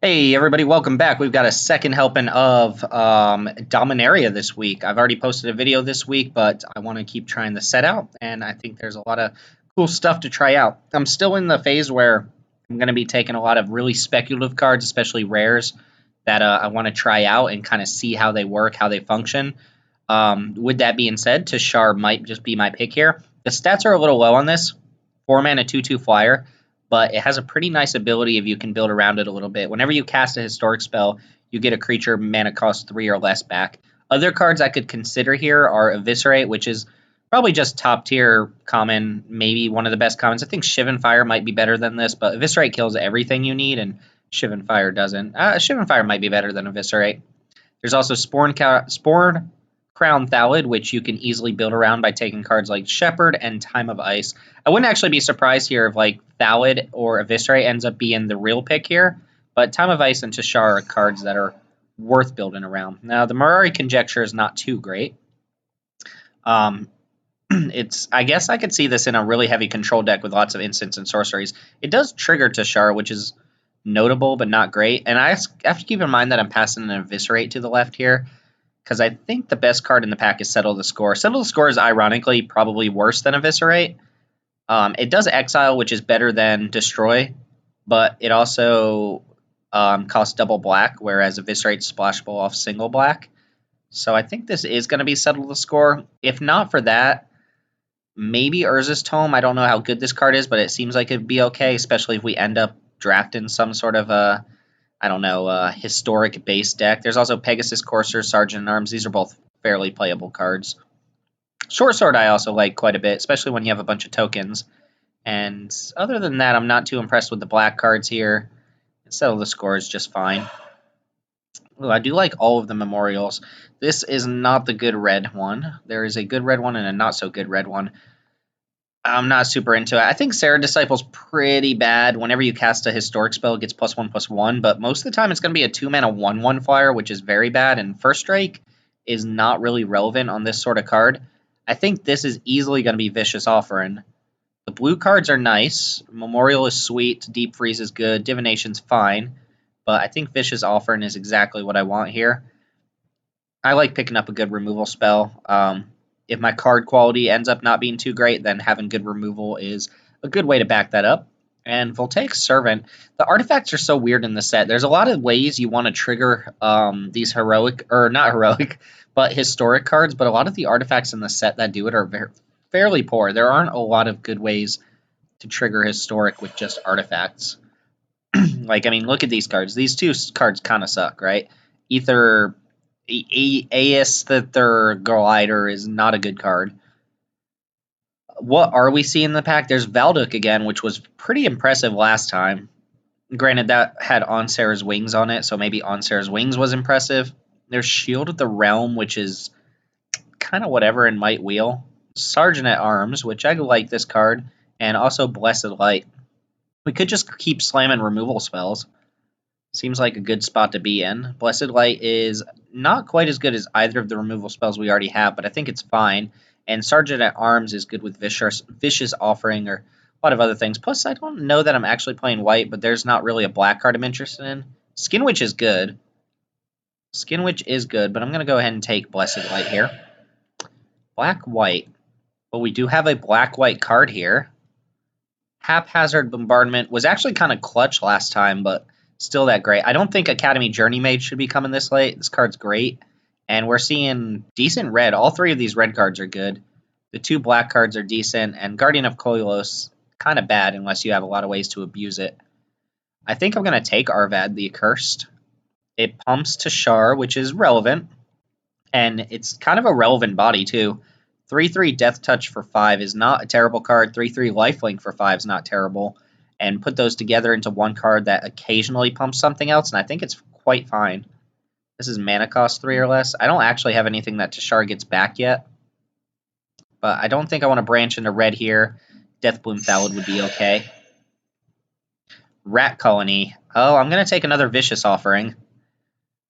Hey everybody, welcome back. We've got a second helping of Dominaria this week. I've already posted a video this week, but I want to keep trying the set out, and I think there's a lot of cool stuff to try out. I'm still in the phase where I'm going to be taking a lot of really speculative cards, especially rares, that I want to try out and kind of see how they work, how they function. With that being said, Tashar might just be my pick here. The stats are a little low on this. 4-mana, 2/2 flyer, but it has a pretty nice ability if you can build around it a little bit. Whenever you cast a historic spell, you get a creature mana cost 3 or less back. Other cards I could consider here are Eviscerate, which is probably just top tier common, maybe one of the best commons. I think Shivan Fire might be better than this, but Eviscerate kills everything you need, and Shivan Fire doesn't. Shivan Fire might be better than Eviscerate. There's also Sporn Crown Thallid, which you can easily build around by taking cards like Shepherd and Time of Ice. I wouldn't actually be surprised here if like Thallid or Eviscerate ends up being the real pick here, but Time of Ice and Tashar are cards that are worth building around. Now, the Mirari Conjecture is not too great. I guess I could see this in a really heavy control deck with lots of instants and sorceries. It does trigger Tashar, which is notable but not great. And I have to keep in mind that I'm passing an Eviscerate to the left here, because I think the best card in the pack is Settle the Score. Settle the Score is ironically probably worse than Eviscerate. It does Exile, which is better than Destroy, but it also costs double black, whereas Eviscerate's splashable off single black. So I think this is going to be Settle the Score. If not for that, maybe Urza's Tome. I don't know how good this card is, but it seems like it'd be okay, especially if we end up drafting some sort of a historic base deck. There's also Pegasus Courser, Sergeant at Arms. These are both fairly playable cards. Short Sword I also like quite a bit, especially when you have a bunch of tokens. And other than that, I'm not too impressed with the black cards here. Settle the Score is just fine. Ooh, I do like all of the memorials. This is not the good red one. There is a good red one and a not so good red one. I'm not super into it. I think Sarah Disciple's pretty bad. Whenever you cast a historic spell, it gets +1/+1, but most of the time it's going to be a 2-mana 1/1 flyer, which is very bad, and First Strike is not really relevant on this sort of card. I think this is easily going to be Vicious Offering. The blue cards are nice. Memorial is sweet. Deep Freeze is good. Divination's fine, but I think Vicious Offering is exactly what I want here. I like picking up a good removal spell. If my card quality ends up not being too great, then having good removal is a good way to back that up. And Voltaic Servant, the artifacts are so weird in the set. There's a lot of ways you want to trigger these heroic, or not heroic, but historic cards, but a lot of the artifacts in the set that do it are fairly poor. There aren't a lot of good ways to trigger historic with just artifacts. Like, I mean, look at these cards. These two cards kind of suck, right? Either Aesthetic Glider is not a good card. What are we seeing in the pack? There's Valduk again, which was pretty impressive last time. Granted, that had Onsara's Wings on it, so maybe Onsara's Wings was impressive. There's Shield of the Realm, which is kind of whatever in Might Wheel. Sergeant at Arms, which I like this card, and also Blessed Light. We could just keep slamming removal spells. Seems like a good spot to be in. Blessed Light is not quite as good as either of the removal spells we already have, but I think it's fine. And Sergeant at Arms is good with Vicious Offering or a lot of other things. Plus, I don't know that I'm actually playing white, but there's not really a black card I'm interested in. Skin Witch is good. Skin Witch is good, but I'm going to go ahead and take Blessed Light here. Black-white. Well, we do have a black-white card here. Haphazard Bombardment was actually kind of clutch last time, but still that great. I don't think Academy Journey Mage should be coming this late. This card's great. And we're seeing decent red. All three of these red cards are good. The two black cards are decent. And Guardian of Koilos, kind of bad unless you have a lot of ways to abuse it. I think I'm going to take Arvad the Accursed. It pumps Tashar, which is relevant. And it's kind of a relevant body, too. 3/3 Death Touch for 5 is not a terrible card. 3/3 Lifelink for 5 is not terrible. And put those together into one card that occasionally pumps something else, and I think it's quite fine. This is mana cost 3 or less. I don't actually have anything that Tashar gets back yet, but I don't think I want to branch into red here. Deathbloom Thallid would be okay. Rat Colony. Oh, I'm going to take another Vicious Offering.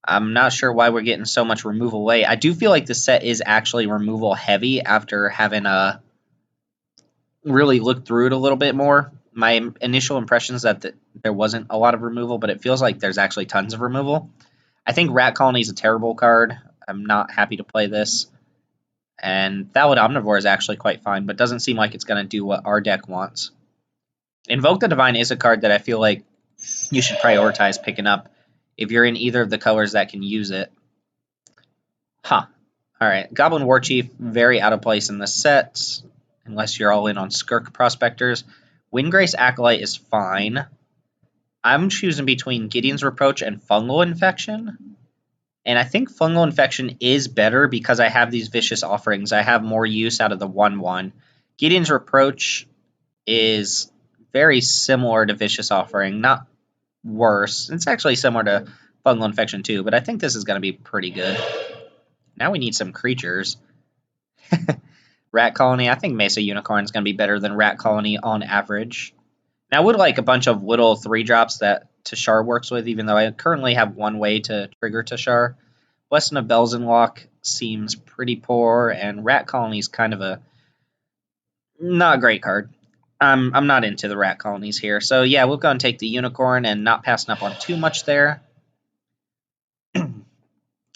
I'm not sure why we're getting so much removal late. I do feel like the set is actually removal heavy after having really looked through it a little bit more. My initial impression is that there wasn't a lot of removal, but it feels like there's actually tons of removal. I think Rat Colony is a terrible card. I'm not happy to play this. And Valid Omnivore is actually quite fine, but doesn't seem like it's going to do what our deck wants. Invoke the Divine is a card that I feel like you should prioritize picking up if you're in either of the colors that can use it. Huh. Alright, Goblin Warchief, very out of place in this set, unless you're all in on Skirk Prospectors. Windgrace Acolyte is fine. I'm choosing between Gideon's Reproach and Fungal Infection. And I think Fungal Infection is better because I have these Vicious Offerings. I have more use out of the 1/1. Gideon's Reproach is very similar to Vicious Offering, not worse. It's actually similar to Fungal Infection too, but I think this is going to be pretty good. Now we need some creatures. Rat Colony. I think Mesa Unicorn is going to be better than Rat Colony on average. Now, I would like a bunch of little 3-drops that Tashar works with, even though I currently have one way to trigger Tashar. Blessing of Belzenlock seems pretty poor, and Rat Colony is kind of a not a great card. I'm not into the Rat Colonies here. So, yeah, we'll go and take the Unicorn and not passing up on too much there.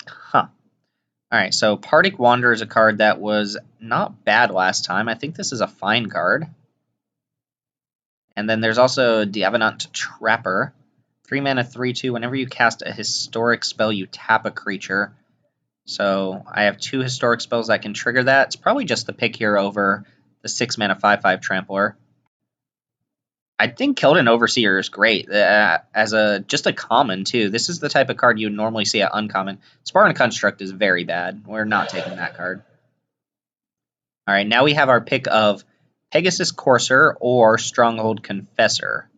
Huh. Alright, so Partic Wanderer is a card that was not bad last time. I think this is a fine card. And then there's also Diavenant Trapper. 3 mana, 3/2. Whenever you cast a historic spell, you tap a creature. So I have 2 historic spells that can trigger that. It's probably just the pick here over the 6 mana, 5/5 Trampler. I think Keldon Overseer is great as just a common too. This is the type of card you would normally see at uncommon. Spartan Construct is very bad. We're not taking that card. All right, now we have our pick of Pegasus Courser or Stronghold Confessor,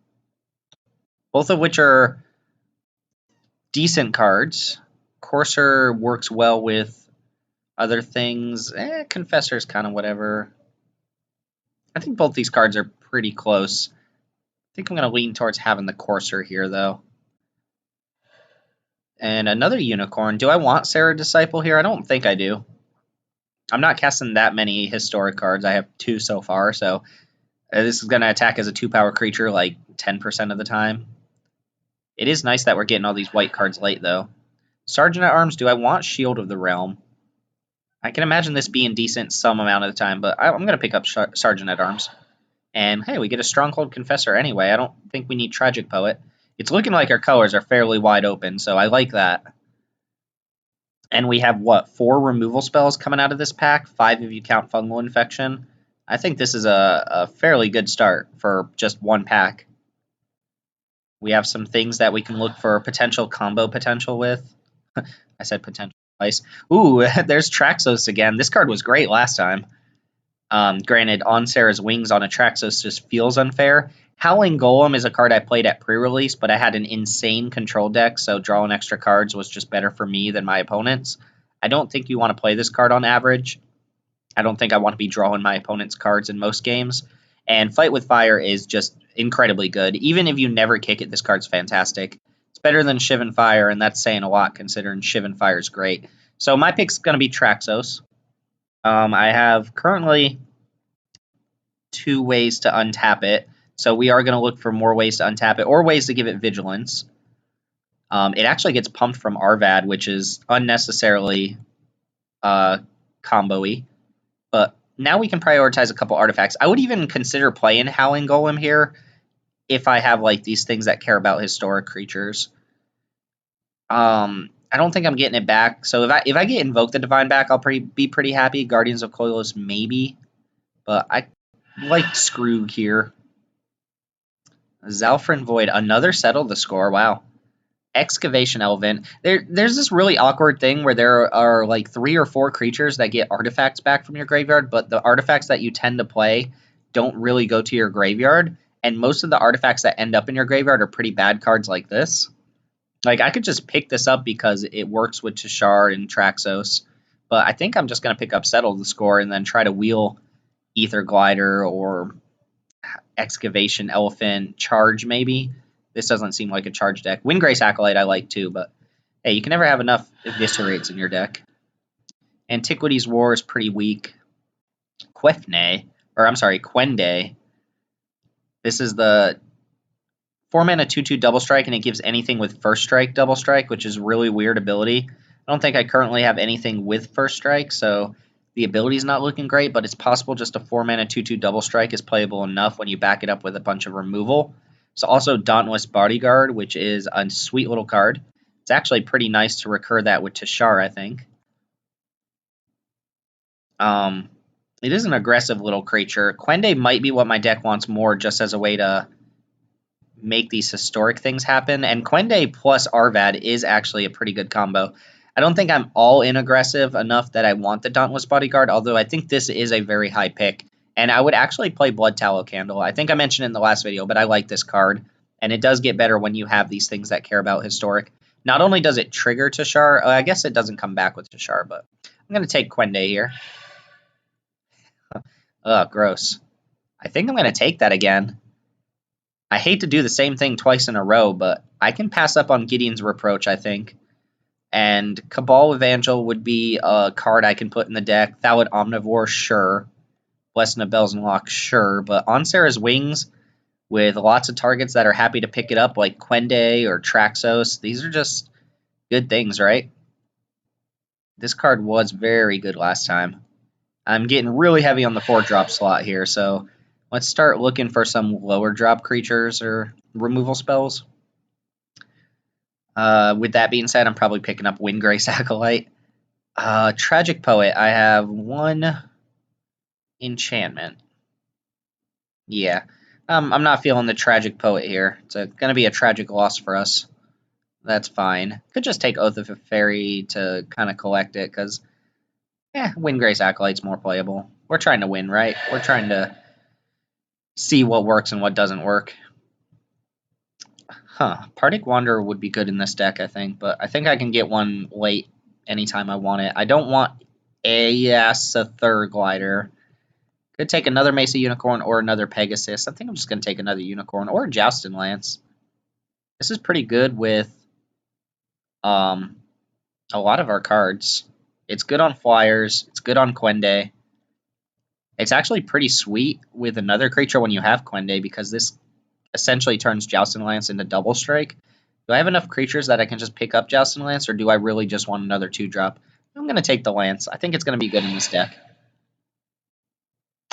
both of which are decent cards. Courser works well with other things. Confessor is kind of whatever. I think both these cards are pretty close. I think I'm going to lean towards having the Courser here, though. And another Unicorn. Do I want Sarah Disciple here? I don't think I do. I'm not casting that many historic cards. I have 2 so far, so this is going to attack as a 2-power creature like 10% of the time. It is nice that we're getting all these white cards late, though. Sergeant at Arms, do I want Shield of the Realm? I can imagine this being decent some amount of the time, but I'm going to pick up Sergeant at Arms. And hey, we get a Stronghold Confessor anyway. I don't think we need Tragic Poet. It's looking like our colors are fairly wide open, so I like that. And we have, what, 4 removal spells coming out of this pack? 5 if you count Fungal Infection. I think this is a fairly good start for just one pack. We have some things that we can look for potential combo potential with. I said potential twice. Ooh, there's Traxos again. This card was great last time. Granted, on Sarah's Wings on a Traxos just feels unfair. Howling Golem is a card I played at pre-release, but I had an insane control deck, so drawing extra cards was just better for me than my opponents. I don't think you want to play this card on average. I don't think I want to be drawing my opponent's cards in most games. And Fight with Fire is just incredibly good. Even if you never kick it, this card's fantastic. It's better than Shivan Fire, and that's saying a lot considering Shivan Fire is great. So my pick's going to be Traxos. I have currently 2 ways to untap it. So we are going to look for more ways to untap it or ways to give it Vigilance. It actually gets pumped from Arvad, which is unnecessarily combo-y. But now we can prioritize a couple artifacts. I would even consider playing Howling Golem here if I have like these things that care about historic creatures. I don't think I'm getting it back. So if I get Invoke the Divine back, I'll be pretty happy. Guardians of Koilos, maybe. But I like Skrug here. Zalfrin Void, another Settle the Score. Wow. Excavation Elephant. There's this really awkward thing where there are like 3 or 4 creatures that get artifacts back from your graveyard, but the artifacts that you tend to play don't really go to your graveyard, and most of the artifacts that end up in your graveyard are pretty bad cards like this. Like, I could just pick this up because it works with Tashar and Traxos, but I think I'm just going to pick up Settle the Score and then try to wheel Ether Glider or Excavation Elephant, Charge maybe. This doesn't seem like a charge deck. Windgrace Acolyte I like too, but hey, you can never have enough Eviscerates in your deck. Antiquities War is pretty weak. Quende. This is the 4 mana 2/2 double strike, and it gives anything with first strike double strike, which is really weird ability. I don't think I currently have anything with first strike, so the ability's not looking great, but it's possible just a 4 mana 2/2 double strike is playable enough when you back it up with a bunch of removal. It's also Dauntless Bodyguard, which is a sweet little card. It's actually pretty nice to recur that with Tashar, I think. It is an aggressive little creature. Quende might be what my deck wants more just as a way to make these historic things happen. And Quende plus Arvad is actually a pretty good combo. I don't think I'm all in aggressive enough that I want the Dauntless Bodyguard, although I think this is a very high pick. And I would actually play Blood Tallow Candle. I think I mentioned it in the last video, but I like this card. And it does get better when you have these things that care about historic. Not only does it trigger Tashar, I guess it doesn't come back with Tashar, but I'm going to take Quende here. Ugh, gross. I think I'm going to take that again. I hate to do the same thing twice in a row, but I can pass up on Gideon's Reproach, I think. And Cabal Evangel would be a card I can put in the deck. Thallid Omnivore, sure. Blessing of Bells and Locks, sure. But On Sarah's Wings, with lots of targets that are happy to pick it up, like Quende or Traxos, these are just good things, right? This card was very good last time. I'm getting really heavy on the 4-drop slot here, so let's start looking for some lower drop creatures or removal spells. With that being said, I'm probably picking up Windgrace Acolyte. Tragic Poet, I have 1 enchantment. Yeah, I'm not feeling the Tragic Poet here. It's going to be a tragic loss for us. That's fine. Could just take Oath of a Fairy to kind of collect it, because Windgrace Acolyte's more playable. We're trying to win, right? We're trying to see what works and what doesn't work. Partic Wanderer would be good in this deck, I think, but I think I can get one late anytime I want it. I don't want a third glider. Could take another Mesa Unicorn or another Pegasus. I think I'm just going to take another Unicorn or a Joustin Lance. This is pretty good with a lot of our cards. It's good on Flyers. It's good on Quende. It's actually pretty sweet with another creature when you have Quende, because this essentially turns Joustin Lance into double strike. Do I have enough creatures that I can just pick up Joustin Lance, or do I really just want another 2-drop? I'm going to take the Lance. I think it's going to be good in this deck.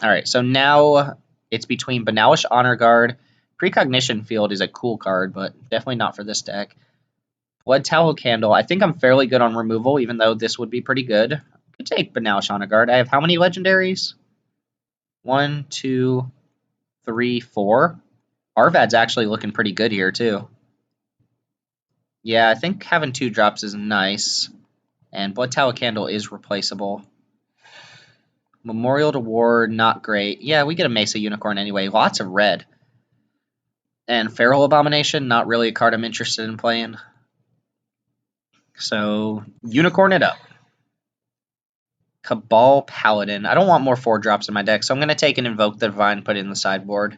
Alright, so now it's between Banalish Honor Guard. Precognition Field is a cool card, but definitely not for this deck. Blood Tallow Candle. I think I'm fairly good on removal, even though this would be pretty good. I could take Banalish Honor Guard. I have how many legendaries? 1, 2, 3, 4. Arvad's actually looking pretty good here, too. Yeah, I think having 2 drops is nice. And Blood Tallow Candle is replaceable. Memorial to War, not great. Yeah, we get a Mesa Unicorn anyway. Lots of red. And Feral Abomination, not really a card I'm interested in playing. So, Unicorn it up. Cabal Paladin. I don't want more 4-drops in my deck, so I'm going to take and Invoke the Divine, put it in the sideboard.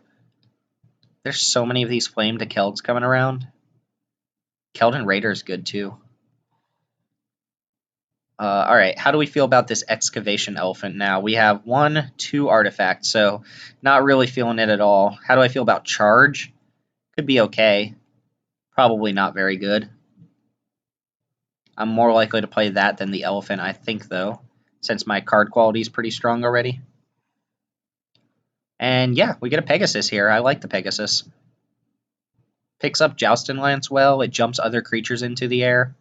There's so many of these Flame to Kelds coming around. Keldon Raider is good, too. Alright, how do we feel about this Excavation Elephant now? We have 1, 2 artifacts, so not really feeling it at all. How do I feel about Charge? Could be okay. Probably not very good. I'm more likely to play that than the Elephant, I think, though, since my card quality is pretty strong already. And yeah, we get a Pegasus here. I like the Pegasus. Picks up Joustin Lance well. It jumps other creatures into the air.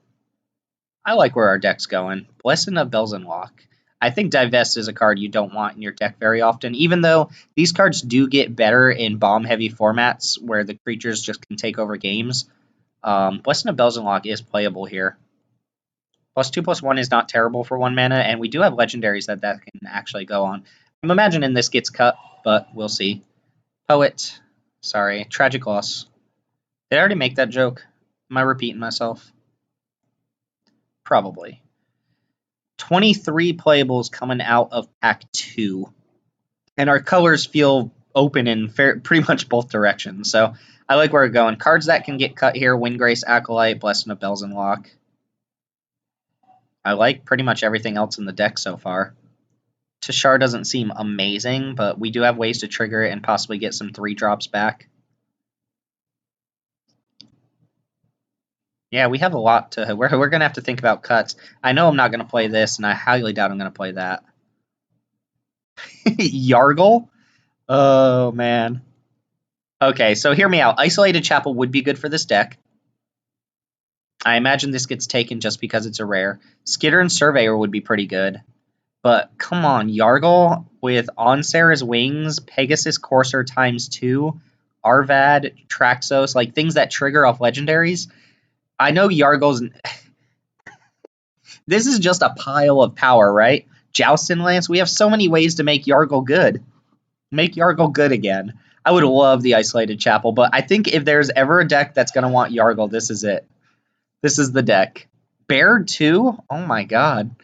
I like where our deck's going. Blessing of Bells and Lock. I think Divest is a card you don't want in your deck very often, even though these cards do get better in bomb-heavy formats where the creatures just can take over games. Blessing of Bells and Lock is playable here. +2/+1 is not terrible for 1 mana, and we do have legendaries that can actually go on. I'm imagining this gets cut, but we'll see. Poet. Sorry. Tragic Loss. Did I already make that joke? Am I repeating myself? Probably. 23 playables coming out of Pack 2. And our colors feel open in pretty much both directions. So I like where we're going. Cards that can get cut here. Windgrace Acolyte, Blessing of Bells and Lock. I like pretty much everything else in the deck so far. Tashar doesn't seem amazing, but we do have ways to trigger it and possibly get some 3-drops back. Yeah, we have a lot to. We're gonna have to think about cuts. I know I'm not gonna play this, and I highly doubt I'm gonna play that. Yargle? Oh man. Okay, so hear me out. Isolated Chapel would be good for this deck. I imagine this gets taken just because it's a rare. Skitter and Surveyor would be pretty good. But come on, Yargle with Onsera's Wings, Pegasus Courser times 2, Arvad, Traxos, like things that trigger off legendaries. I know Yargle's. This is just a pile of power, right? Joustin Lance, we have so many ways to make Yargle good. Make Yargle good again. I would love the Isolated Chapel, but I think if there's ever a deck that's going to want Yargle, this is it. This is the deck. Baird too? Oh my god.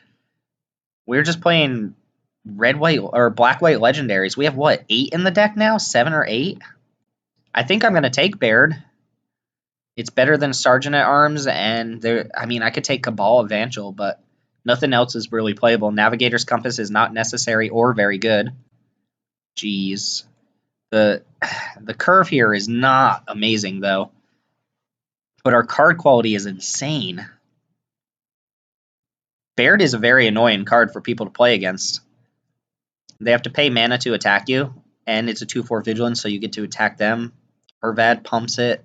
We're just playing red, white, or black, white legendaries. We have what, 8 in the deck now? 7 or 8? I think I'm going to take Baird. It's better than Sergeant at Arms, and there. I mean, I could take Cabal Evangel, but nothing else is really playable. Navigator's Compass is not necessary or very good. Jeez. The curve here is not amazing, though. But our card quality is insane. Baird is a very annoying card for people to play against. They have to pay mana to attack you, and it's a 2/4 Vigilance, so you get to attack them. Arvad pumps it.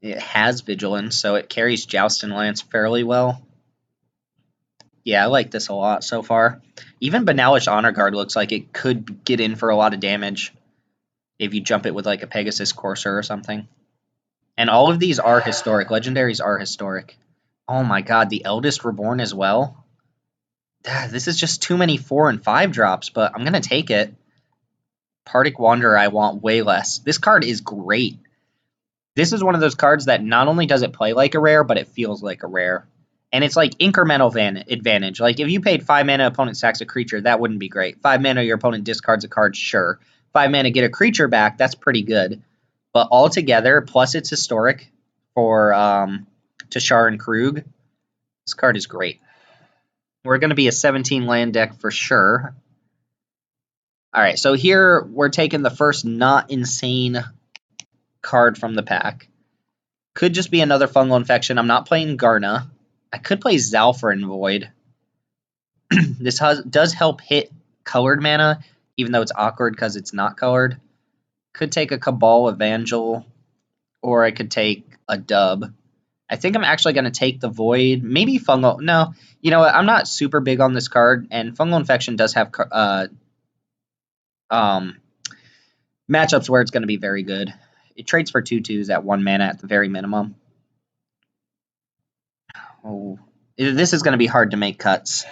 It has Vigilance, so it carries Joust and Lance fairly well. Yeah, I like this a lot so far. Even Banalish Honor Guard looks like it could get in for a lot of damage if you jump it with like a Pegasus Courser or something. And all of these are historic. Legendaries are historic. Oh my god, the Eldest Reborn as well? This is just too many 4 and 5 drops, but I'm going to take it. Partic Wanderer I want way less. This card is great. This is one of those cards that not only does it play like a rare, but it feels like a rare. And it's like incremental advantage. Like if you paid 5 mana, opponent sacks a creature, that wouldn't be great. 5 mana, your opponent discards a card, sure. 5 mana, get a creature back, that's pretty good. But altogether, plus it's historic for Tashar and Krug, this card is great. We're going to be a 17 land deck for sure. All right, so here we're taking the first not insane card from the pack. Could just be another Fungal Infection. I'm not playing Garna. I could play Zalfrin Void. This does help hit colored mana, even though it's awkward because it's not colored. Could take a Cabal Evangel, or I could take a Dub. I think I'm actually going to take the Void. Maybe Fungal. No, you know what? I'm not super big on this card, and Fungal Infection does have matchups where it's going to be very good. It trades for 2/2s at 1 mana at the very minimum. Oh, this is going to be hard to make cuts.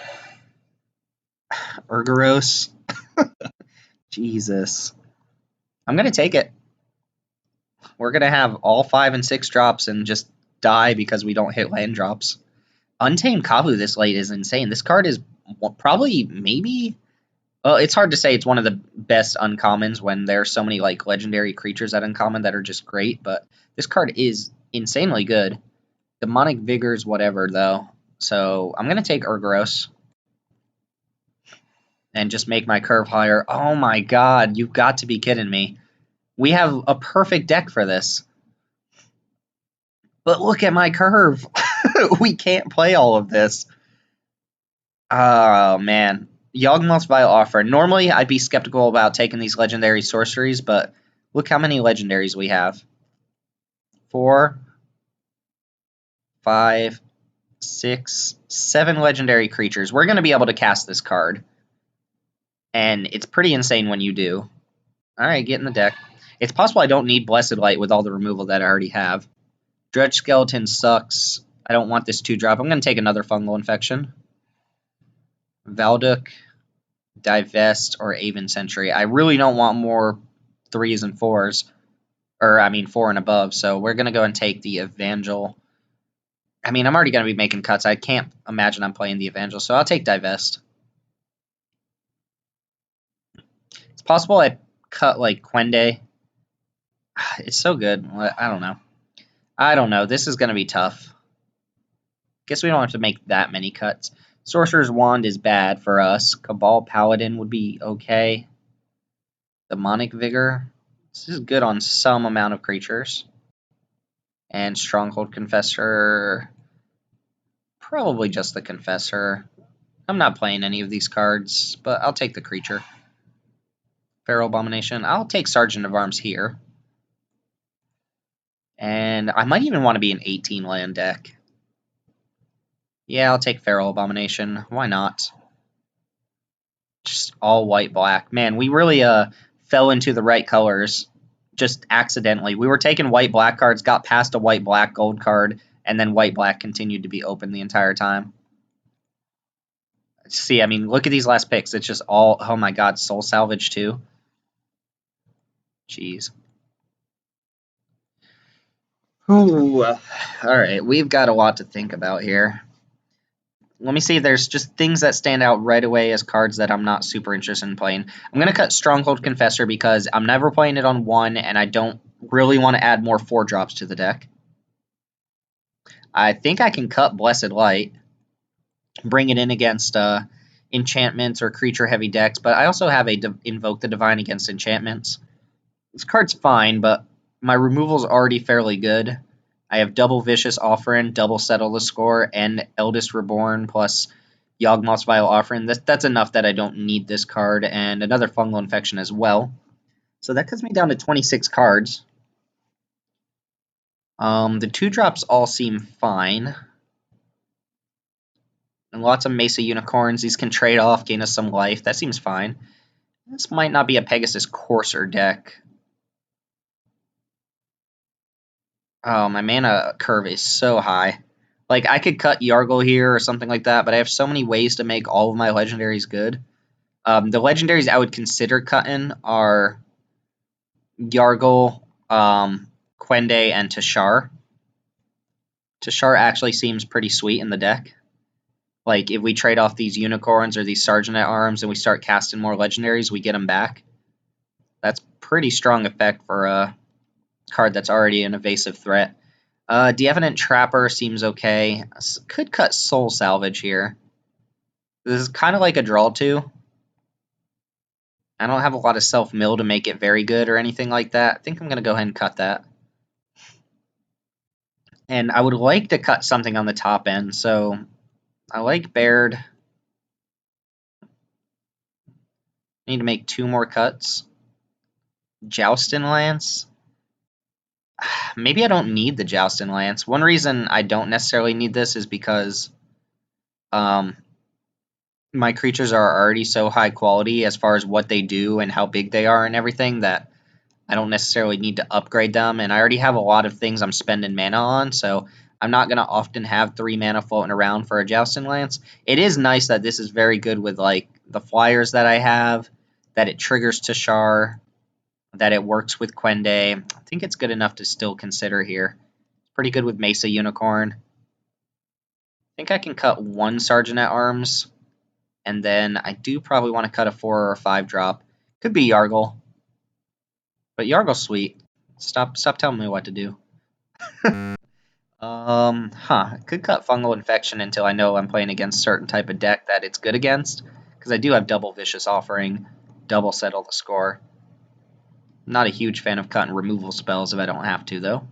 Urgaros. Jesus. I'm going to take it. We're going to have all 5 and 6 drops and just die because we don't hit land drops. Untamed Kavu this late is insane. This card is probably, maybe... Well, it's hard to say it's one of the best uncommons when there are so many like legendary creatures at uncommon that are just great, but this card is insanely good. Demonic Vigors, whatever, though. So I'm going to take Urgaros and just make my curve higher. Oh my god, you've got to be kidding me. We have a perfect deck for this. But look at my curve. We can't play all of this. Oh, man. Yawgmoth's Vile Offer. Normally, I'd be skeptical about taking these legendary sorceries, but look how many legendaries we have. 4, 5, 6, 7 legendary creatures. We're going to be able to cast this card. And it's pretty insane when you do. Alright, get in the deck. It's possible I don't need Blessed Light with all the removal that I already have. Dredge Skeleton sucks. I don't want this 2-drop. I'm going to take another Fungal Infection. Valduk, Divest, or Aven Sentry. I really don't want more 3s and 4s. Or, I mean, 4 and above. So we're going to go and take the Evangel. I mean, I'm already going to be making cuts. I can't imagine I'm playing the Evangel. So I'll take Divest. It's possible I cut, like, Quende. It's so good. I don't know. I don't know. This is going to be tough. Guess we don't have to make that many cuts. Sorcerer's Wand is bad for us. Cabal Paladin would be okay. Demonic Vigor. This is good on some amount of creatures. And Stronghold Confessor. Probably just the Confessor. I'm not playing any of these cards, but I'll take the creature. Feral Abomination. I'll take Sergeant of Arms here. And I might even want to be an 18 land deck. Yeah, I'll take Feral Abomination. Why not? Just all white black. Man, we really fell into the right colors just accidentally. We were taking white black cards, got past a white black gold card, and then white black continued to be open the entire time. See, I mean, look at these last picks. It's just all, oh my god, Soul Salvage too. Jeez. Ooh. All right, we've got a lot to think about here. Let me see if there's just things that stand out right away as cards that I'm not super interested in playing. I'm going to cut Stronghold Confessor because I'm never playing it on 1, and I don't really want to add more 4-drops to the deck. I think I can cut Blessed Light, bring it in against enchantments or creature-heavy decks, but I also have a Invoke the Divine against enchantments. This card's fine, but my removal's already fairly good. I have double Vicious Offering, double Settle the Score, and Eldest Reborn plus Yawgmoth's Vile Offering. That's enough that I don't need this card, and another Fungal Infection as well. So that cuts me down to 26 cards. The 2-drops all seem fine. And lots of Mesa Unicorns. These can trade off, gain us some life. That seems fine. This might not be a Pegasus Courser deck. Oh, my mana curve is so high. Like, I could cut Yargle here or something like that, but I have so many ways to make all of my legendaries good. The legendaries I would consider cutting are Yargle, Quende, and Tashar. Tashar actually seems pretty sweet in the deck. Like, if we trade off these Unicorns or these Sergeant at Arms and we start casting more legendaries, we get them back. That's pretty strong effect for a card that's already an evasive threat. Deavenant Trapper seems okay. Could cut Soul Salvage here. This is kind of like a draw 2. I don't have a lot of self-mill to make it very good or anything like that. I think I'm going to go ahead and cut that. And I would like to cut something on the top end, so I like Baird. Need to make 2 more cuts. Joustin Lance. Maybe I don't need the Joustin Lance. One reason I don't necessarily need this is because my creatures are already so high quality as far as what they do and how big they are and everything that I don't necessarily need to upgrade them. And I already have a lot of things I'm spending mana on, so I'm not going to often have 3 mana floating around for a Joustin Lance. It is nice that this is very good with like the flyers that I have, that it triggers Tashar, that it works with Quende. I think it's good enough to still consider here. It's pretty good with Mesa Unicorn. I think I can cut 1 Sergeant at Arms, and then I do probably want to cut a 4 or a 5-drop. Could be Yargle. But Yargle's sweet. Stop telling me what to do. Could cut Fungal Infection until I know I'm playing against a certain type of deck that it's good against. Because I do have double Vicious Offering, double Settle the Score. I'm not a huge fan of cutting removal spells if I don't have to, though.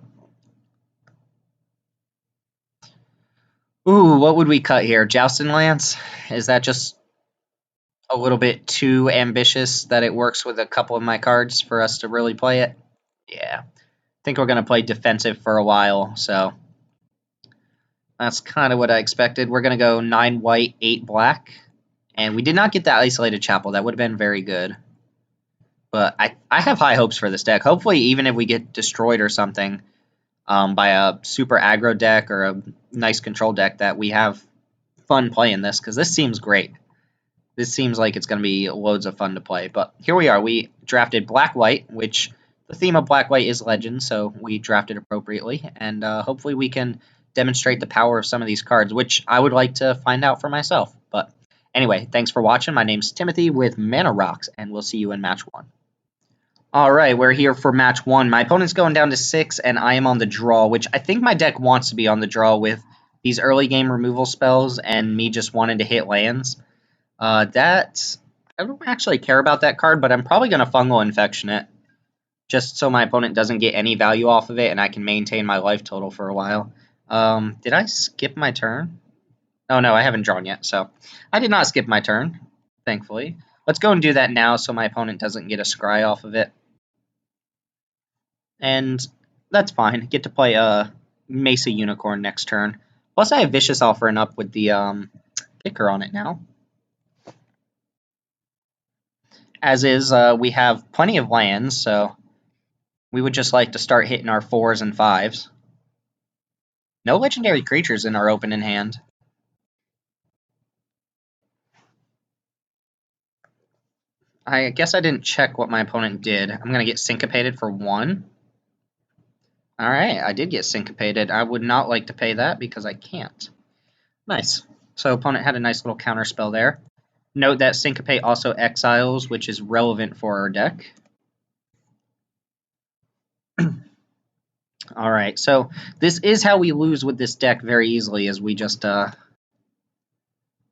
Ooh, what would we cut here? Joustin Lance? Is that just a little bit too ambitious that it works with a couple of my cards for us to really play it? Yeah. I think we're going to play defensive for a while, so that's kind of what I expected. We're going to go 9 white, 8 black, and we did not get that Isolated Chapel. That would have been very good. But I have high hopes for this deck. Hopefully, even if we get destroyed or something by a super aggro deck or a nice control deck, that we have fun playing this, because this seems great. This seems like it's going to be loads of fun to play. But here we are. We drafted Black-White, which the theme of Black-White is Legend, so we drafted appropriately. And hopefully we can demonstrate the power of some of these cards, which I would like to find out for myself. But anyway, thanks for watching. My name's Timothy with Mana Rocks, and we'll see you in match 1. All right, we're here for match 1. My opponent's going down to 6, and I am on the draw, which I think my deck wants to be on the draw with these early game removal spells and me just wanting to hit lands. I don't actually care about that card, but I'm probably going to Fungal Infection it. just so my opponent doesn't get any value off of it and I can maintain my life total for a while. Did I skip my turn? Oh no, I haven't drawn yet, so I did not skip my turn, thankfully. Let's go and do that now so my opponent doesn't get a scry off of it. And that's fine. Get to play a Mesa Unicorn next turn. Plus I have Vicious Offering up with the kicker on it now. As is, we have plenty of lands, so we would just like to start hitting our 4s and 5s. No legendary creatures in our opening hand. I guess I didn't check what my opponent did. I'm going to get syncopated for 1. Alright, I did get syncopated. I would not like to pay that because I can't. Nice. So opponent had a nice little counter spell there. Note that syncopate also exiles, which is relevant for our deck. Alright, so this is how we lose with this deck very easily, as we just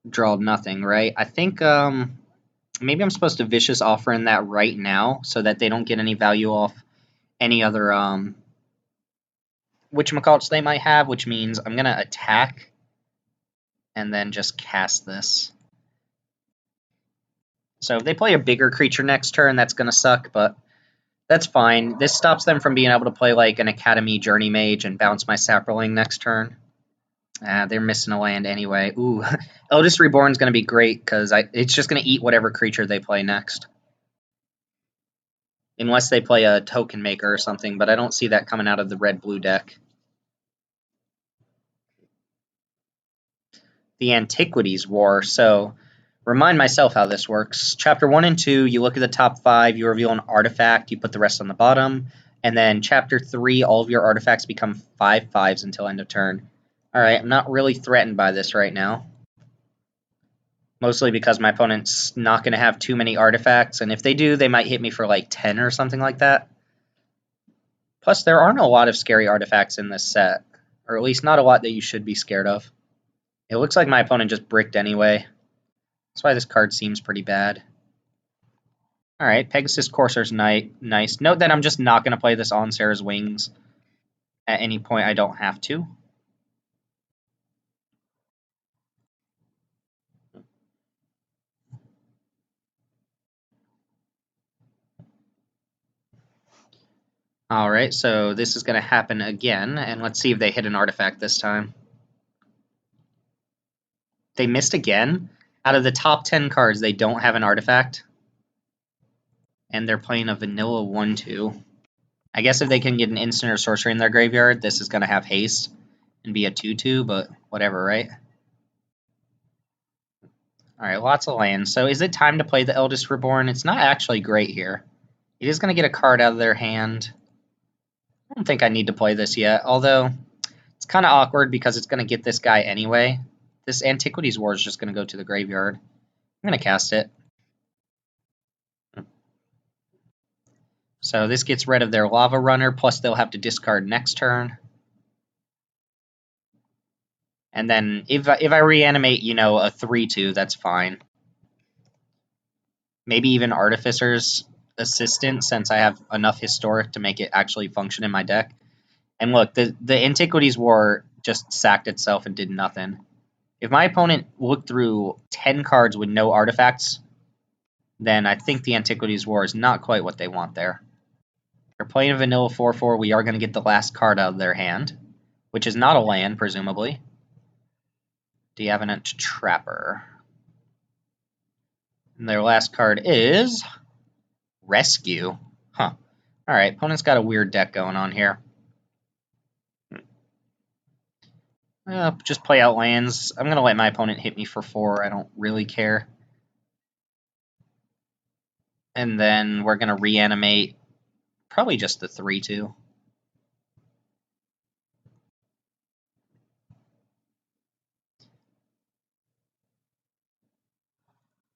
draw nothing, right? I think maybe I'm supposed to Vicious Offering that right now so that they don't get any value off any other whatchamacallits they might have, which means I'm going to attack and then just cast this. So if they play a bigger creature next turn, that's going to suck, but that's fine. This stops them from being able to play like an Academy Journey Mage and bounce my Saproling next turn. They're missing a land anyway. Ooh, Eldest Reborn's going to be great because it's just going to eat whatever creature they play next. Unless they play a Token Maker or something, but I don't see that coming out of the red-blue deck. The Antiquities War. So, remind myself how this works. Chapter 1 and 2, you look at the top 5, you reveal an artifact, you put the rest on the bottom. And then Chapter 3, all of your artifacts become 5/5s until end of turn. Alright, I'm not really threatened by this right now. Mostly because my opponent's not going to have too many artifacts, and if they do, they might hit me for like 10 or something like that. Plus, there aren't a lot of scary artifacts in this set, or at least not a lot that you should be scared of. It looks like my opponent just bricked anyway. That's why this card seems pretty bad. Alright, Pegasus Courser's nice. Note that I'm just not going to play this on Sarah's Wings. At any point, I don't have to. Alright, so this is going to happen again, and let's see if they hit an artifact this time. They missed again? Out of the top 10 cards, they don't have an artifact. And they're playing a vanilla 1/2. I guess if they can get an instant or sorcery in their graveyard, this is going to have haste and be a 2/2, but whatever, right? Alright, lots of lands. So is it time to play the Eldest Reborn? It's not actually great here. It is going to get a card out of their hand. I don't think I need to play this yet, although it's kind of awkward because it's going to get this guy anyway. This Antiquities War is just going to go to the graveyard. I'm going to cast it. So this gets rid of their Lava Runner, plus they'll have to discard next turn. And then if I reanimate, you know, a 3/2, that's fine. Maybe even Artificer's Assistant, since I have enough Historic to make it actually function in my deck. And look, the Antiquities War just sacked itself and did nothing. If my opponent looked through 10 cards with no artifacts, then I think the Antiquities War is not quite what they want there. They're playing a vanilla 4/4. We are going to get the last card out of their hand, which is not a land, presumably. Diavenant Trapper. And their last card is Rescue. Huh. Alright, opponent's got a weird deck going on here. Just play out lands. I'm going to let my opponent hit me for 4. I don't really care. And then we're going to reanimate probably just the 3/2.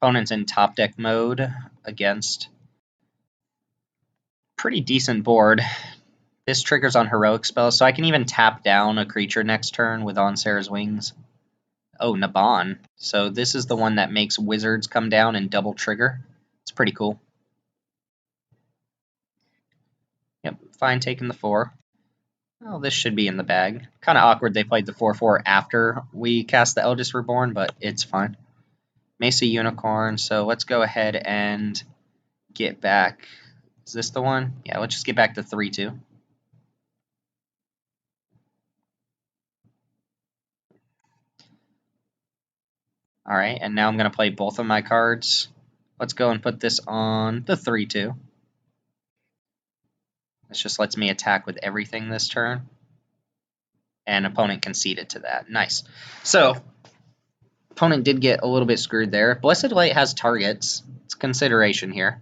Opponent's in top deck mode against pretty decent board. This triggers on heroic spells, so I can even tap down a creature next turn with On Sarah's Wings. Oh, Naban. So this is the one that makes wizards come down and double trigger. It's pretty cool. Yep, fine taking the 4. Oh, this should be in the bag. Kind of awkward they played the 4/4 after we cast the Eldest Reborn, but it's fine. Mesa Unicorn, so let's go ahead and get back. Is this the one? Yeah, let's just get back to 3/2. Alright, and now I'm going to play both of my cards. Let's go and put this on the 3/2. This just lets me attack with everything this turn. And opponent conceded to that. Nice. So, opponent did get a little bit screwed there. Blessed Light has targets. It's consideration here.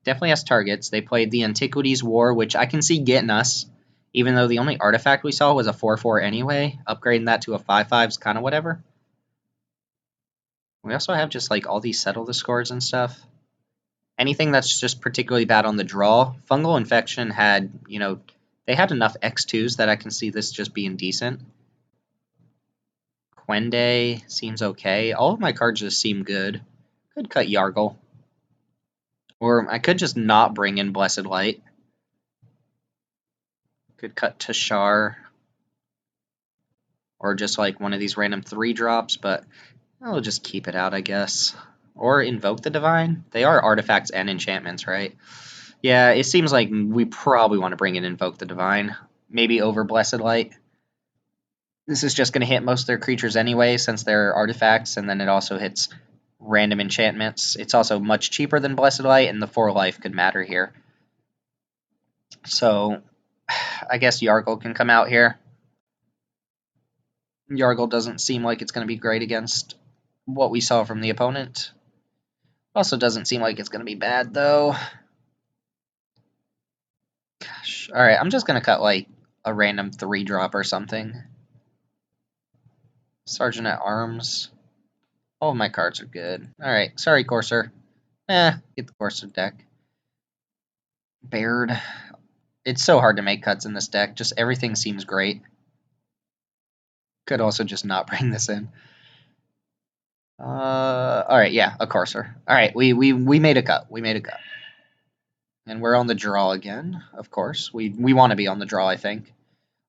Definitely has targets. They played the Antiquities War, which I can see getting us, even though the only artifact we saw was a 4/4 anyway. Upgrading that to a 5/5 is kind of whatever. We also have just like all these settle the scores and stuff. Anything that's just particularly bad on the draw. Fungal Infection had, they had enough X2s that I can see this just being decent. Quende seems okay. All of my cards just seem good. Could cut Yargle. Or I could just not bring in Blessed Light. Could cut Tashar. Or just like one of these random 3-drops, but I'll just keep it out, I guess. Or Invoke the Divine. They are artifacts and enchantments, right? Yeah, it seems like we probably want to bring in Invoke the Divine. Maybe over Blessed Light. This is just going to hit most of their creatures anyway, since they're artifacts, and then it also hits random enchantments. It's also much cheaper than Blessed Light, and the 4 life could matter here. So, I guess Yargle can come out here. Yargle doesn't seem like it's going to be great against what we saw from the opponent. Also doesn't seem like it's going to be bad, though. Gosh. Alright, I'm just going to cut, like, a random 3-drop or something. Sergeant at Arms. All of my cards are good. Alright, sorry, Courser. Get the Courser deck. Baird. It's so hard to make cuts in this deck. Just everything seems great. Could also just not bring this in. Alright, yeah, a Courser. Alright, we made a cut. We made a cut. And we're on the draw again, of course. We want to be on the draw, I think.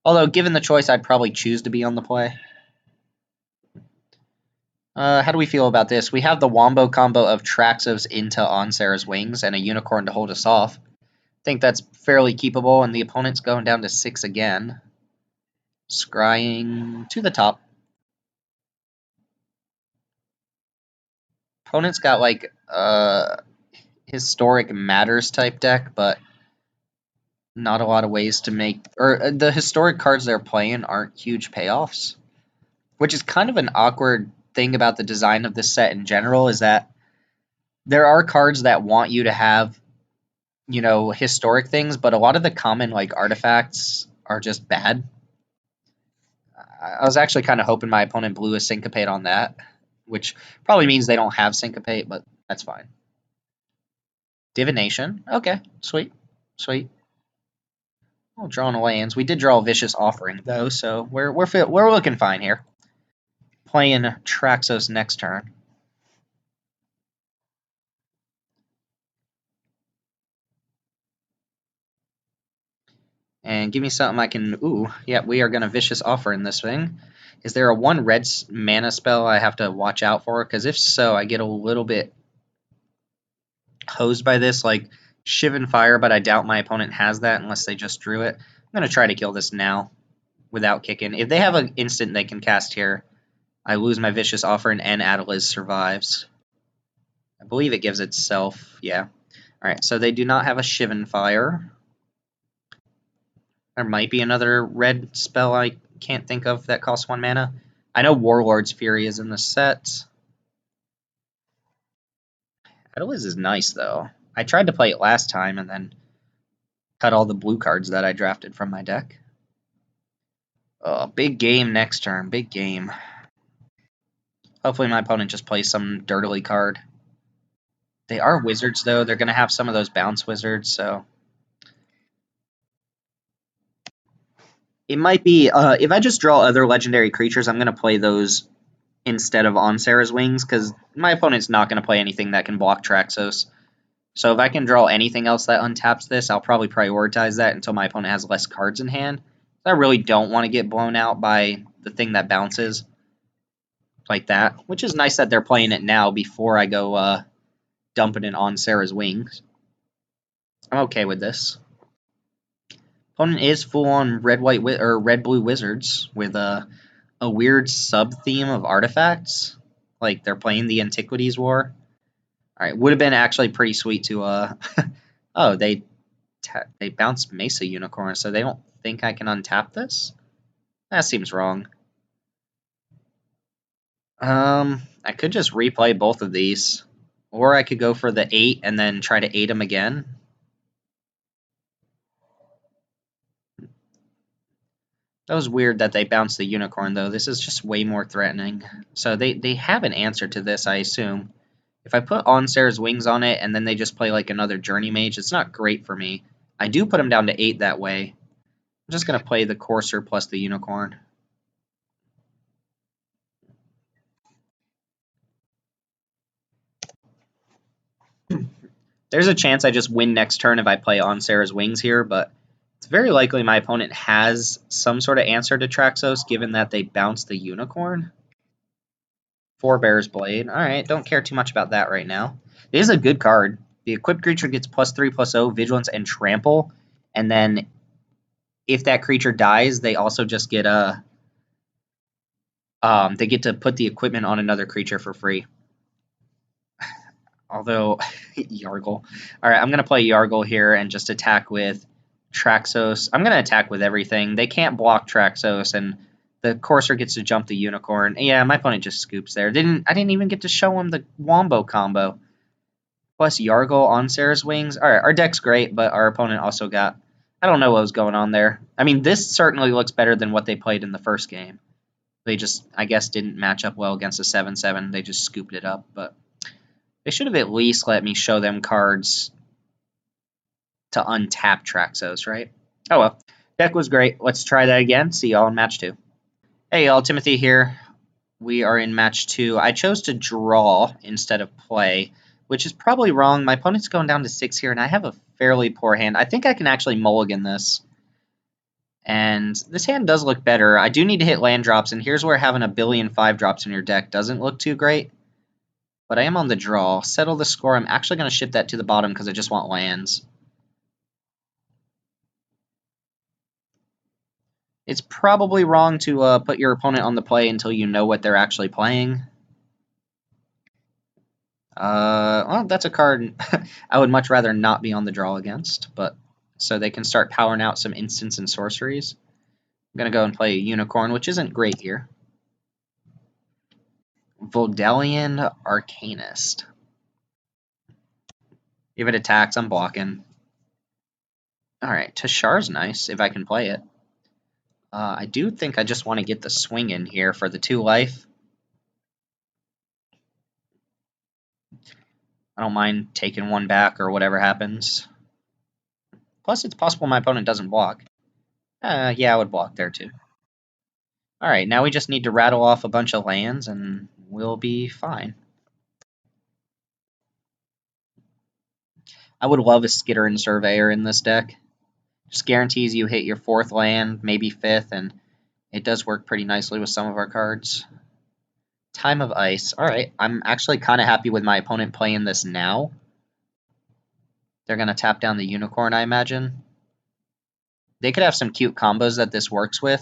Although, given the choice, I'd probably choose to be on the play. How do we feel about this? We have the Wombo combo of Traxos into Onsera's Wings and a Unicorn to hold us off. I think that's fairly keepable, and the opponent's going down to 6 again. Scrying to the top. Opponent's got, like, Historic Matters type deck, but not a lot of ways to make... Or the historic cards they're playing aren't huge payoffs, which is kind of an awkward thing about the design of this set in general, is that there are cards that want you to have, historic things, but a lot of the common, like, artifacts are just bad. I was actually kind of hoping my opponent blew a Syncopate on that, which probably means they don't have Syncopate, but that's fine. Divination. Okay, sweet. Sweet. Well, drawing lands. We did draw a Vicious Offering, though, so we're looking fine here. Playing Traxos next turn. And give me something I can... Ooh, yeah, we are going to Vicious Offer in this thing. Is there a 1 red mana spell I have to watch out for? Because if so, I get a little bit hosed by this, like Shivan Fire, but I doubt my opponent has that unless they just drew it. I'm going to try to kill this now without kicking. If they have an instant they can cast here, I lose my Vicious Offer and Adeliz survives. I believe it gives itself, yeah. Alright, so they do not have a Shivan Fire. There might be another red spell I can't think of that costs 1 mana. I know Warlord's Fury is in the set. Adeliz is nice, though. I tried to play it last time and then cut all the blue cards that I drafted from my deck. Oh, big game next turn. Big game. Hopefully my opponent just plays some dirtily card. They are wizards, though. They're going to have some of those bounce wizards, so... It might be... if I just draw other legendary creatures, I'm going to play those instead of Onsera's Wings, because my opponent's not going to play anything that can block Traxos. So if I can draw anything else that untaps this, I'll probably prioritize that until my opponent has less cards in hand. I really don't want to get blown out by the thing that bounces like that, which is nice that they're playing it now before I go dumping it on Sarah's wings. I'm okay with this. Opponent is full on red blue wizards with a weird sub theme of artifacts, like they're playing the Antiquities War. All right, would have been actually pretty sweet to oh, they bounced Mesa Unicorn, so they don't think I can untap this? That seems wrong. I could just replay both of these, or I could go for the 8 and then try to 8 them again. That was weird that they bounced the Unicorn, though. This is just way more threatening. So they have an answer to this, I assume. If I put On Sarah's Wings on it and then they just play like another Journey Mage, it's not great for me. I do put them down to 8 that way. I'm just going to play the Courser plus the Unicorn. There's a chance I just win next turn if I play On Sarah's Wings here, but it's very likely my opponent has some sort of answer to Traxos, given that they bounced the Unicorn. Forebear's Blade. Alright, don't care too much about that right now. It is a good card. The equipped creature gets +3/+0, Vigilance, and Trample, and then if that creature dies, they also just get they get to put the equipment on another creature for free. Although, Yargle. Alright, I'm going to play Yargle here and just attack with Traxos. I'm going to attack with everything. They can't block Traxos, and the Courser gets to jump the Unicorn. Yeah, my opponent just scoops there. I didn't even get to show him the Wombo combo. Plus Yargle on Sarah's Wings. Alright, our deck's great, but our opponent also got... I don't know what was going on there. I mean, this certainly looks better than what they played in the first game. They just, I guess, didn't match up well against a 7/7. They just scooped it up, but... They should have at least let me show them cards to untap Traxos, right? Oh well. Deck was great. Let's try that again. See y'all in match 2. Hey y'all, Timothy here. We are in match 2. I chose to draw instead of play, which is probably wrong. My opponent's going down to 6 here, and I have a fairly poor hand. I think I can actually mulligan this. And this hand does look better. I do need to hit land drops, and here's where having a billion 5-drops in your deck doesn't look too great. But I am on the draw. Settle the score. I'm actually going to shift that to the bottom because I just want lands. It's probably wrong to put your opponent on the play until you know what they're actually playing. Well, that's a card I would much rather not be on the draw against, but so they can start powering out some instants and sorceries. I'm going to go and play a Unicorn, which isn't great here. Voldelian Arcanist. If it attacks, I'm blocking. Alright, Tashar's nice, if I can play it. I do think I just want to get the swing in here for the 2 life. I don't mind taking 1 back or whatever happens. Plus, it's possible my opponent doesn't block. Yeah, I would block there too. Alright, now we just need to rattle off a bunch of lands and we'll be fine. I would love a Skittering Surveyor in this deck. Just guarantees you hit your 4th land, maybe 5th, and it does work pretty nicely with some of our cards. Time of Ice. Alright, I'm actually kind of happy with my opponent playing this now. They're going to tap down the Unicorn, I imagine. They could have some cute combos that this works with.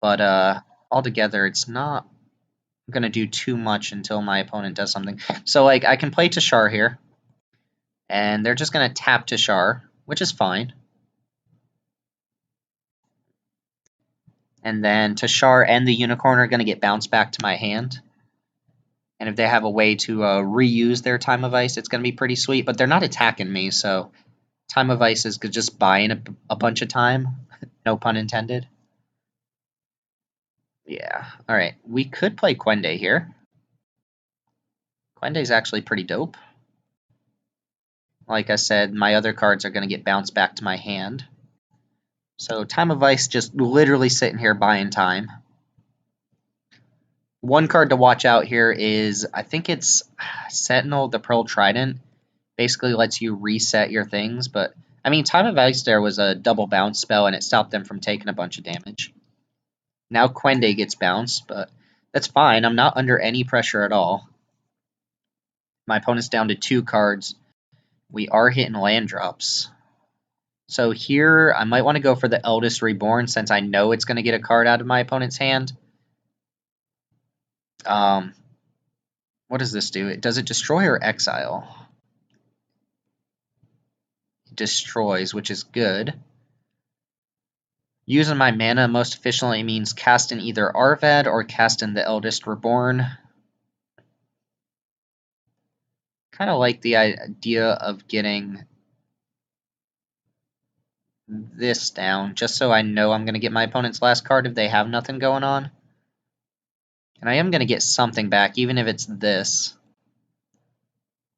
But altogether, it's not going to do too much until my opponent does something. So, like, I can play Tashar here. And they're just going to tap Tashar, which is fine. And then Tashar and the Unicorn are going to get bounced back to my hand. And if they have a way to reuse their Time of Ice, it's going to be pretty sweet. But they're not attacking me, so Time of Ice is just buying a bunch of time. No pun intended. Yeah. All right. We could play Quende here. Quende's actually pretty dope. Like I said, my other cards are going to get bounced back to my hand. So Time of Ice just literally sitting here buying time. One card to watch out here is, I think it's Sentinel, the Pearl Trident. Basically lets you reset your things, but I mean, Time of Ice there was a double bounce spell, and it stopped them from taking a bunch of damage. Now Quende gets bounced, but that's fine. I'm not under any pressure at all. My opponent's down to 2 cards. We are hitting land drops. So here, I might want to go for the Eldest Reborn since I know it's going to get a card out of my opponent's hand. What does this do? Does it destroy or exile? It destroys, which is good. Using my mana most efficiently means casting either Arvad or casting the Eldest Reborn. Kind of like the idea of getting this down, just so I know I'm going to get my opponent's last card if they have nothing going on. And I am going to get something back, even if it's this.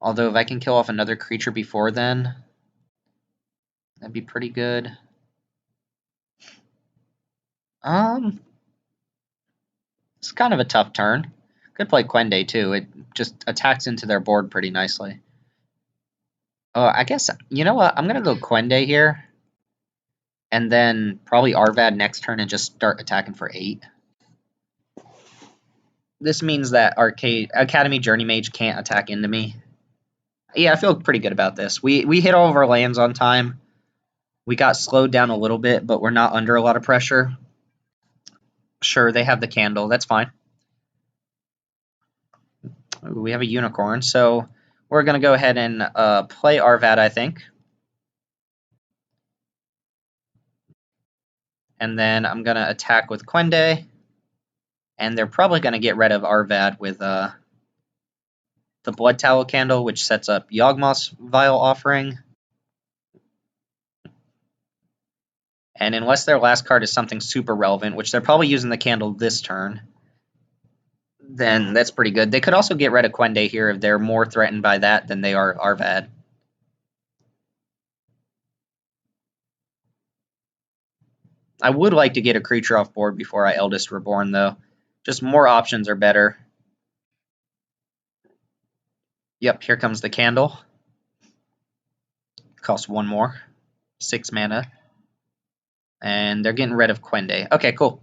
Although if I can kill off another creature before then, that'd be pretty good. It's kind of a tough turn. Could play Quende too. It just attacks into their board pretty nicely. Oh, I guess, you know what? I'm going to go Quende here. And then probably Arvad next turn and just start attacking for 8. This means that Academy Journey Mage can't attack into me. Yeah, I feel pretty good about this. We hit all of our lands on time. We got slowed down a little bit, but we're not under a lot of pressure. Sure, they have the candle. That's fine. Ooh, we have a unicorn, so we're going to go ahead and play Arvad, I think. And then I'm going to attack with Quende. And they're probably going to get rid of Arvad with the Blood Tallow Candle, which sets up Yawgmoth's Vile Offering. And unless their last card is something super relevant, which they're probably using the candle this turn, then that's pretty good. They could also get rid of Quende here if they're more threatened by that than they are Arvad. I would like to get a creature off board before I Eldest Reborn, though. Just more options are better. Yep, here comes the candle. Costs 1 more. 6 mana. And they're getting rid of Quende. Okay, cool.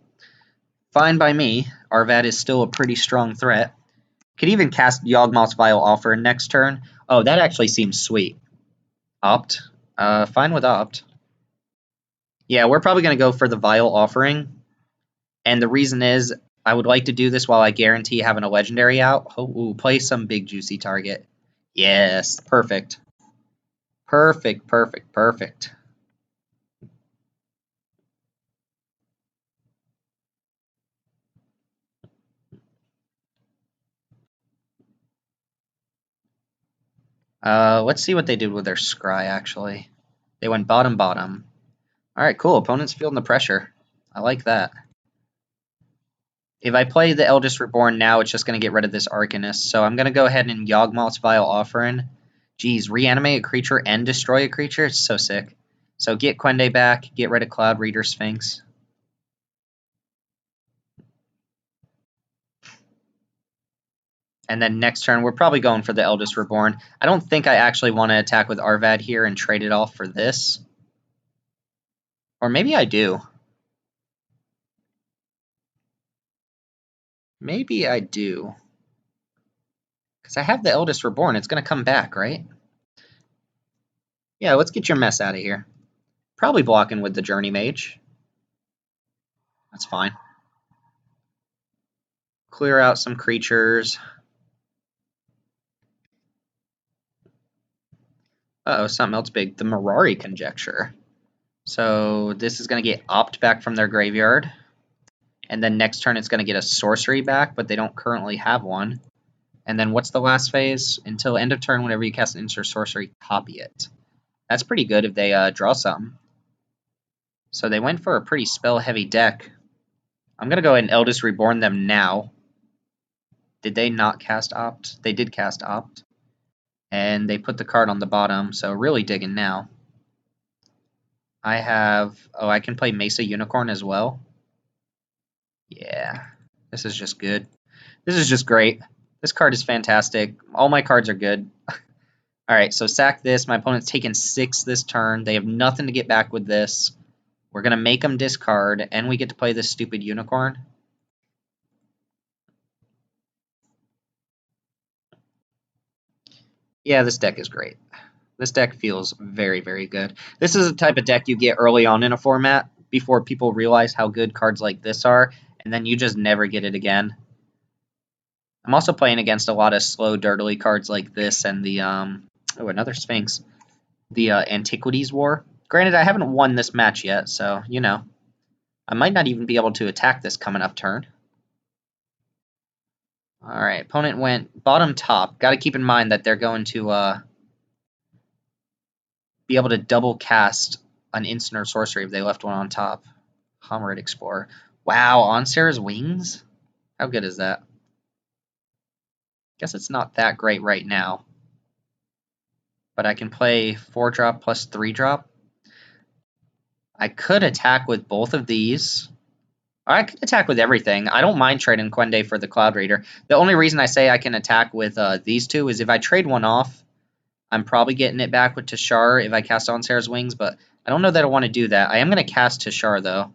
Fine by me. Arvad is still a pretty strong threat. Could even cast Yawgmoth's Vile Offer next turn. Oh, that actually seems sweet. Opt. Fine with Opt. Yeah, we're probably going to go for the Vile Offering. And the reason is, I would like to do this while I guarantee having a Legendary out. Oh, play some big juicy target. Yes, perfect. Perfect, perfect, perfect. Let's see what they did with their Scry, actually. They went bottom, bottom. Alright, cool. Opponent's feeling the pressure. I like that. If I play the Eldest Reborn now, it's just going to get rid of this Arcanist. So I'm going to go ahead and Yawgmoth's Vile Offering. Geez, reanimate a creature and destroy a creature? It's so sick. So get Quende back, get rid of Cloud Reader Sphinx. And then next turn, we're probably going for the Eldest Reborn. I don't think I actually want to attack with Arvad here and trade it off for this. Or maybe I do. Maybe I do. Because I have the Eldest Reborn. It's going to come back, right? Yeah, let's get your mess out of here. Probably blocking with the Journey Mage. That's fine. Clear out some creatures. Uh-oh, something else big. The Mirari Conjecture. So this is going to get Opt back from their graveyard. And then next turn it's going to get a Sorcery back, but they don't currently have one. And then what's the last phase? Until end of turn, whenever you cast an instant sorcery, copy it. That's pretty good if they draw something. So they went for a pretty spell-heavy deck. I'm going to go ahead and Eldest Reborn them now. Did they not cast Opt? They did cast Opt. And they put the card on the bottom, so really digging now. I have... Oh, I can play Mesa Unicorn as well. Yeah, this is just good. This is just great. This card is fantastic. All my cards are good. All right, so sack this. My opponent's taking 6 this turn. They have nothing to get back with this. We're going to make them discard, and we get to play this stupid unicorn. Yeah, this deck is great. This deck feels very, very good. This is the type of deck you get early on in a format before people realize how good cards like this are, and then you just never get it again. I'm also playing against a lot of slow, dirtily cards like this and the, oh, another Sphinx. The Antiquities War. Granted, I haven't won this match yet, so, you know. I might not even be able to attack this coming up turn. Alright, opponent went bottom top. Got to keep in mind that they're going to be able to double cast an instant or sorcery if they left one on top. Homerid Explorer. Wow, on Sarah's Wings? How good is that? Guess it's not that great right now. But I can play 4-drop plus 3-drop. I could attack with both of these. I can attack with everything. I don't mind trading Quende for the Cloud Raider. The only reason I say I can attack with these two is if I trade one off, I'm probably getting it back with Tashar if I cast on Sarah's Wings, but I don't know that I want to do that. I am going to cast Tashar, though.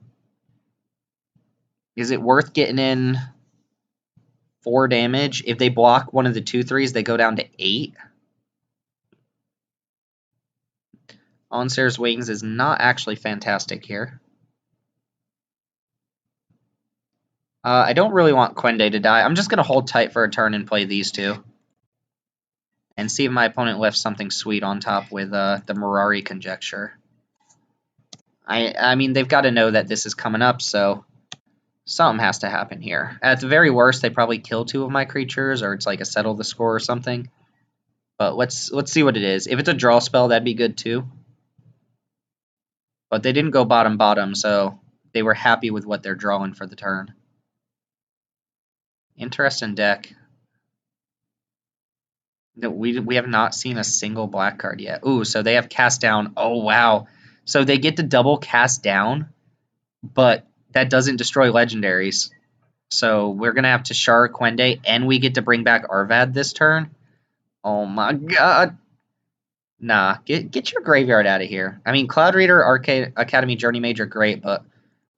Is it worth getting in 4 damage? If they block one of the 2/3s, they go down to 8. On Sarah's Wings is not actually fantastic here. I don't really want Quende to die. I'm just going to hold tight for a turn and play these two. And see if my opponent left something sweet on top with the Mirari Conjecture. I mean, they've got to know that this is coming up, so something has to happen here. At the very worst, they probably kill 2 of my creatures, or it's like a settle the score or something. But let's see what it is. If it's a draw spell, that'd be good too. But they didn't go bottom, so they were happy with what they're drawing for the turn. Interesting deck. We have not seen a single black card yet. Ooh, so they have cast down. Oh, wow. So they get to double cast down, but that doesn't destroy legendaries. So we're going to have Tashar Quende, and we get to bring back Arvad this turn. Oh, my God. Nah, get your graveyard out of here. I mean, Cloud Reader, Arcade Academy, Journey Mage are great, but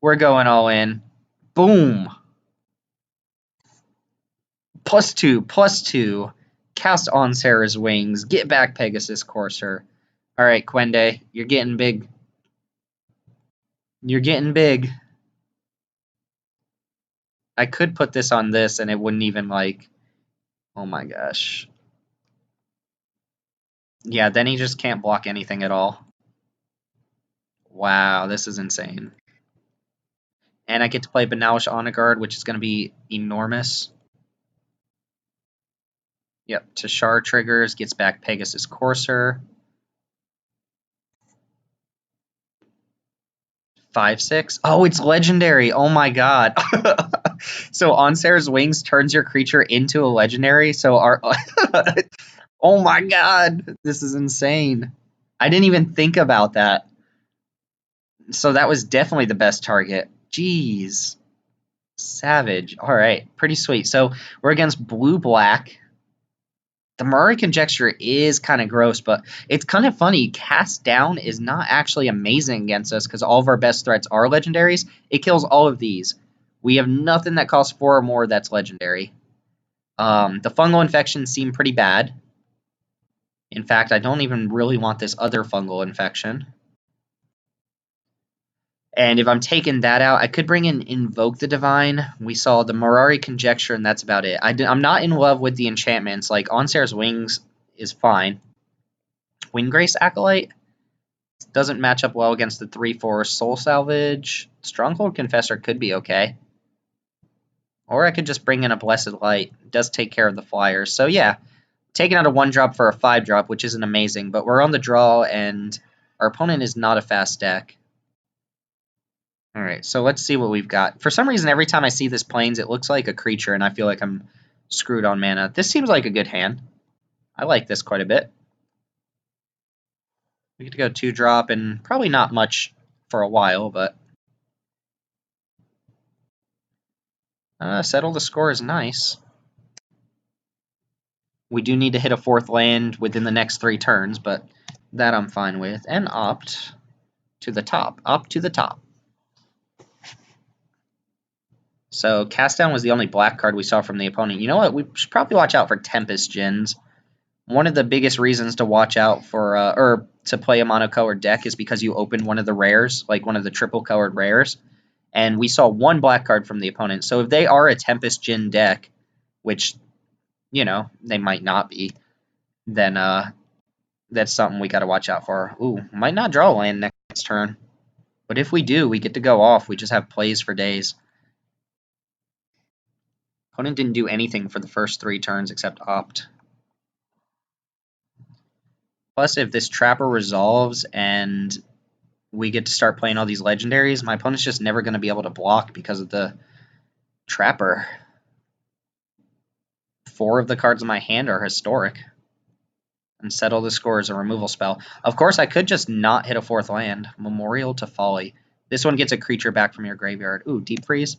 we're going all in. Boom. +2. Cast on Sarah's Wings. Get back Pegasus Courser. All right, Quende, you're getting big. You're getting big. I could put this on this, and it wouldn't even, like... Oh, my gosh. Yeah, then he just can't block anything at all. Wow, this is insane. And I get to play Banalish Honor Guard, which is going to be enormous. Yep, Tashar triggers, gets back Pegasus Courser. 5/6. Oh, it's legendary. Oh my god. So on Sarah's Wings turns your creature into a legendary. So our oh my god, this is insane. I didn't even think about that. So that was definitely the best target. Jeez. Savage. All right, pretty sweet. So we're against blue-black. The Mirari Conjecture is kind of gross, but it's kind of funny. Cast Down is not actually amazing against us because all of our best threats are legendaries. It kills all of these. We have nothing that costs 4 or more that's legendary. The fungal infections seem pretty bad. In fact, I don't even really want this other fungal infection. And if I'm taking that out, I could bring in Invoke the Divine. We saw the Mirari Conjecture, and that's about it. I'm not in love with the enchantments. Like, On Sarah's Wings is fine. Windgrace Acolyte doesn't match up well against the 3/4 Soul Salvage. Stronghold Confessor could be okay. Or I could just bring in a Blessed Light. It does take care of the flyers. So, yeah, taking out a 1-drop for a 5-drop, which isn't amazing. But we're on the draw, and our opponent is not a fast deck. All right, so let's see what we've got. For some reason, every time I see this Plains, it looks like a creature, and I feel like I'm screwed on mana. This seems like a good hand. I like this quite a bit. We get to go 2-drop, and probably not much for a while, but... Settle the Score is nice. We do need to hit a 4th land within the next 3 turns, but that I'm fine with. And opt to the top. Opt to the top. So Cast Down was the only black card we saw from the opponent. You know what? We should probably watch out for Tempest Djinns. One of the biggest reasons to watch out for, or to play a monocolored deck is because you open one of the rares, like one of the triple colored rares. And we saw 1 black card from the opponent. So if they are a Tempest Djinn deck, which, you know, they might not be, then that's something we got to watch out for. Ooh, might not draw land next turn. But if we do, we get to go off. We just have plays for days. Opponent didn't do anything for the first 3 turns except opt. Plus, if this Trapper resolves and we get to start playing all these legendaries, my opponent's just never going to be able to block because of the Trapper. 4 of the cards in my hand are historic. And Settle the Score is a removal spell. Of course, I could just not hit a 4th land. Memorial to Folly. This one gets a creature back from your graveyard. Ooh, Deep Freeze.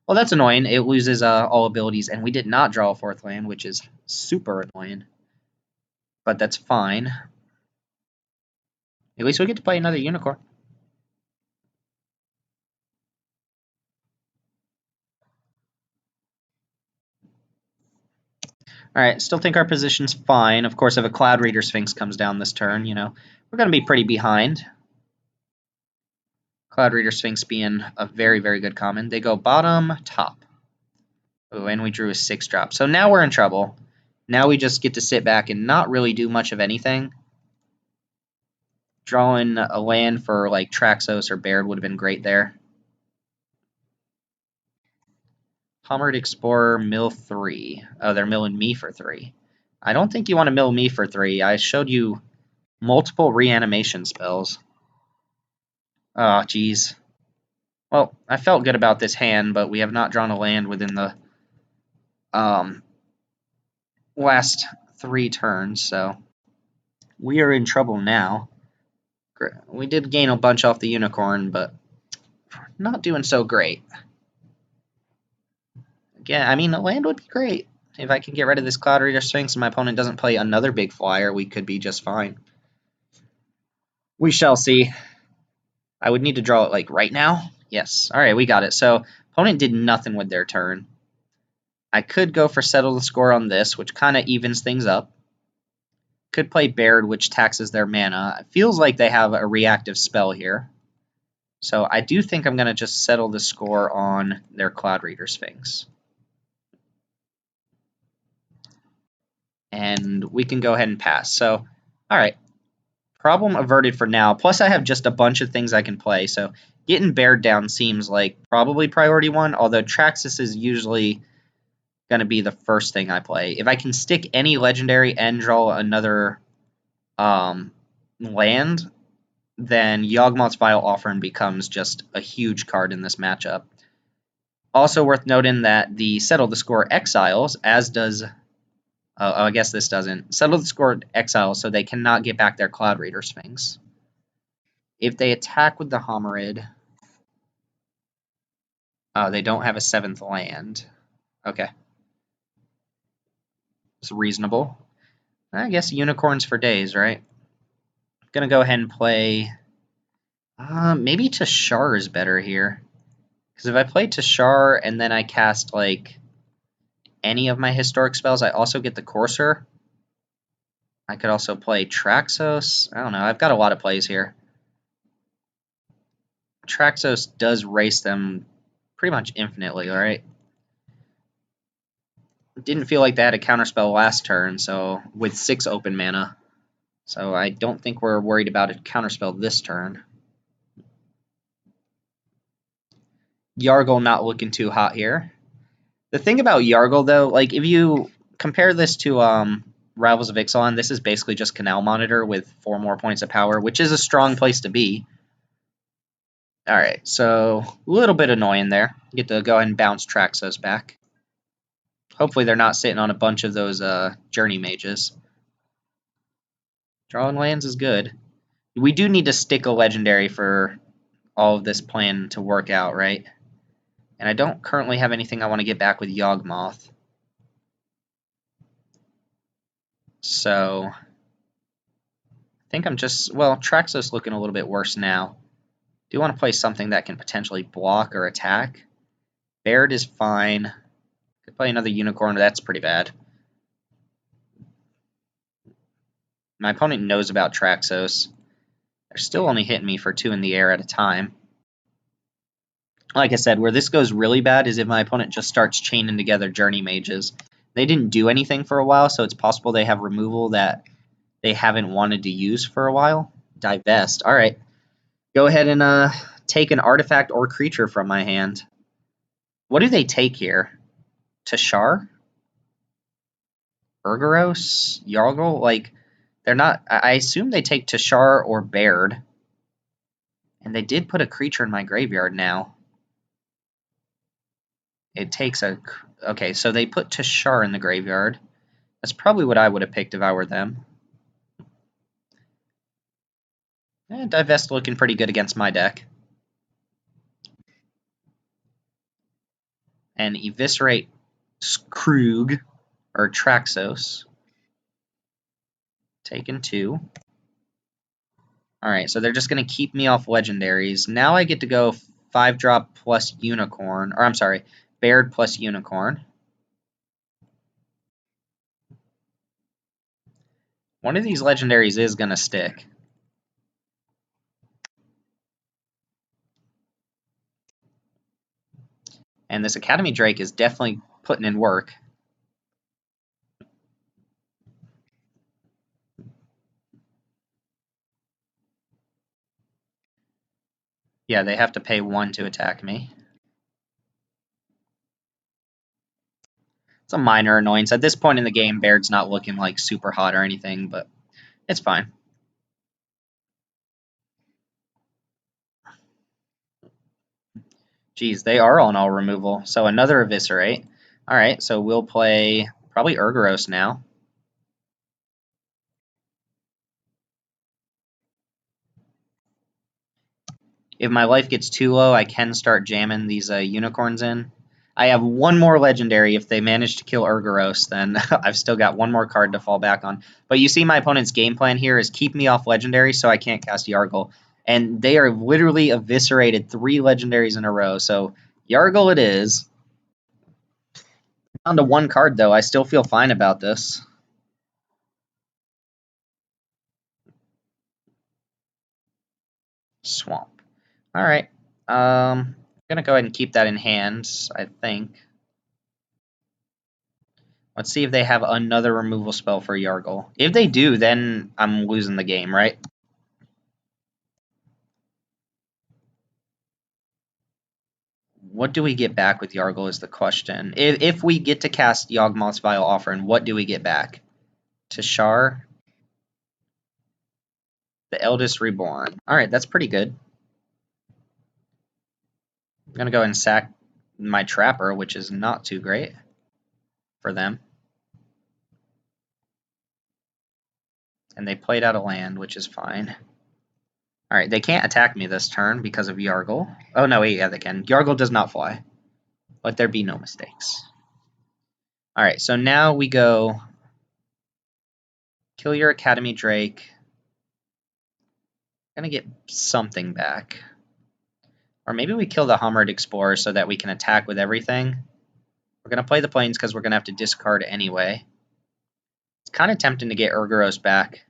Well, that's annoying. It loses all abilities, and we did not draw a 4th land, which is super annoying. But that's fine. At least we get to play another Unicorn. Alright, still think our position's fine. Of course, if a Cloud Reader Sphinx comes down this turn, you know, we're going to be pretty behind. Cloud Reader Sphinx being a very, very good common. They go bottom, top. Oh, and we drew a 6-drop. So now we're in trouble. Now we just get to sit back and not really do much of anything. Drawing a land for like Traxos or Baird would have been great there. Hammered Explorer, mill 3. Oh, they're milling me for 3. I don't think you want to mill me for 3. I showed you multiple reanimation spells. Oh, geez. Well, I felt good about this hand, but we have not drawn a land within the last 3 turns, so we are in trouble now. We did gain a bunch off the Unicorn, but not doing so great. Again, I mean, a land would be great. If I can get rid of this Cloud Reader Sphinx and my opponent doesn't play another big flyer, we could be just fine. We shall see. I would need to draw it, like, right now. Yes. All right, we got it. So, opponent did nothing with their turn. I could go for Settle the Score on this, which kind of evens things up. Could play Baird, which taxes their mana. It feels like they have a reactive spell here. So, I do think I'm going to just Settle the Score on their Cloud Reader Sphinx. And we can go ahead and pass. So, all right. Problem averted for now. Plus, I have just a bunch of things I can play. So, getting Baird down seems like probably priority 1, although Traxus is usually going to be the first thing I play. If I can stick any legendary and draw another land, then Yawgmoth's Vile Offering becomes just a huge card in this matchup. Also worth noting that the Settle the Score exiles, as does... I guess this doesn't. Settle the Score exiles, so they cannot get back their Cloud Reader Sphinx. If they attack with the Homerid... they don't have a 7th land. Okay. It's reasonable. I guess Unicorns for days, right? Gonna go ahead and play... maybe Tashar is better here. Because if I play Tashar and then I cast, like, any of my historic spells, I also get the Courser. I could also play Traxos. I don't know. I've got a lot of plays here. Traxos does race them pretty much infinitely, alright? Didn't feel like they had a counterspell last turn, so with 6 open mana. So I don't think we're worried about a counterspell this turn. Yargle not looking too hot here. The thing about Yargle, though, like, if you compare this to Rivals of Ixalan, this is basically just Canal Monitor with 4 more points of power, which is a strong place to be. Alright, so a little bit annoying there. Get to go ahead and bounce Traxos back. Hopefully they're not sitting on a bunch of those Journey Mages. Drawing lands is good. We do need to stick a Legendary for all of this plan to work out, right? And I don't currently have anything I want to get back with Yawgmoth. So I think I'm just, well, Traxos looking a little bit worse now. Do want to play something that can potentially block or attack. Baird is fine. Could play another Unicorn, but that's pretty bad. My opponent knows about Traxos. They're still only hitting me for 2 in the air at a time. Like I said, where this goes really bad is if my opponent just starts chaining together Journey Mages. They didn't do anything for a while, so it's possible they have removal that they haven't wanted to use for a while. Divest. All right. Go ahead and take an artifact or creature from my hand. What do they take here? Tashar? Urgaros? Yargle? Like, they're not... I assume they take Tashar or Baird. And they did put a creature in my graveyard now. It takes a... Okay, so they put Tashar in the graveyard. That's probably what I would have picked if I were them. Divest looking pretty good against my deck. And Eviscerate Krug, or Traxos. Taken 2. Alright, so they're just going to keep me off legendaries. Now I get to go 5-drop plus Unicorn. Or, I'm sorry, Baird plus Unicorn. One of these legendaries is going to stick. And this Academy Drake is definitely putting in work. Yeah, they have to pay 1 to attack me. It's a minor annoyance. At this point in the game, Baird's not looking like super hot or anything, but it's fine. Geez, they are on all removal. So another Eviscerate. Alright, so we'll play probably Urgaros now. If my life gets too low, I can start jamming these unicorns in. I have 1 more legendary. If they manage to kill Urgaros, then I've still got 1 more card to fall back on. But you see my opponent's game plan here is keep me off legendary so I can't cast Yargle. And they are literally eviscerated 3 legendaries in a row. So Yargle it is. Down to 1 card, though. I still feel fine about this. Swamp. All right. I'm going to go ahead and keep that in hand, I think. Let's see if they have another removal spell for Yargle. If they do, then I'm losing the game, right? What do we get back with Yargle is the question. If we get to cast Yawgmoth's Vile Offering, what do we get back? Tashar? The Eldest Reborn. All right, that's pretty good. I'm going to go ahead and sack my Trapper, which is not too great for them. And they played out a land, which is fine. All right, they can't attack me this turn because of Yargle. Oh, no, wait, yeah, they can. Yargle does not fly. Let there be no mistakes. All right, so now we go kill your Academy Drake. Gonna get something back. Or maybe we kill the Hummered Explorer so that we can attack with everything. We're gonna play the Plains because we're gonna have to discard anyway. It's kind of tempting to get Urgaros back,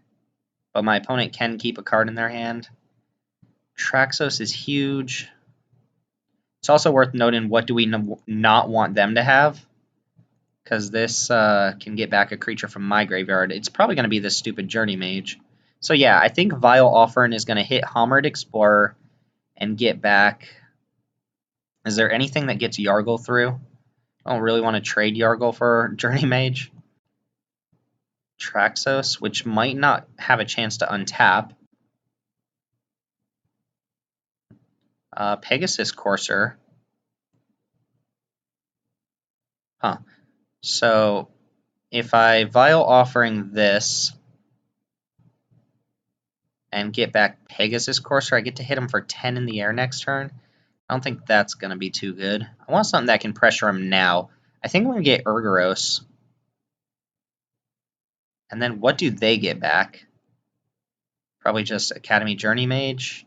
but my opponent can keep a card in their hand. Traxos is huge. It's also worth noting what do we not want them to have, because this can get back a creature from my graveyard. It's probably going to be this stupid Journey Mage. So yeah, I think Vile Offering is going to hit Hammered Explorer and get back... Is there anything that gets Yargle through? I don't really want to trade Yargle for Journey Mage. Traxos, which might not have a chance to untap. Pegasus Courser. Huh. So if I Vile Offering this and get back Pegasus Courser, I get to hit him for 10 in the air next turn. I don't think that's going to be too good. I want something that can pressure him now. I think we're going to get Urgaros. And then what do they get back? Probably just Academy Journey Mage.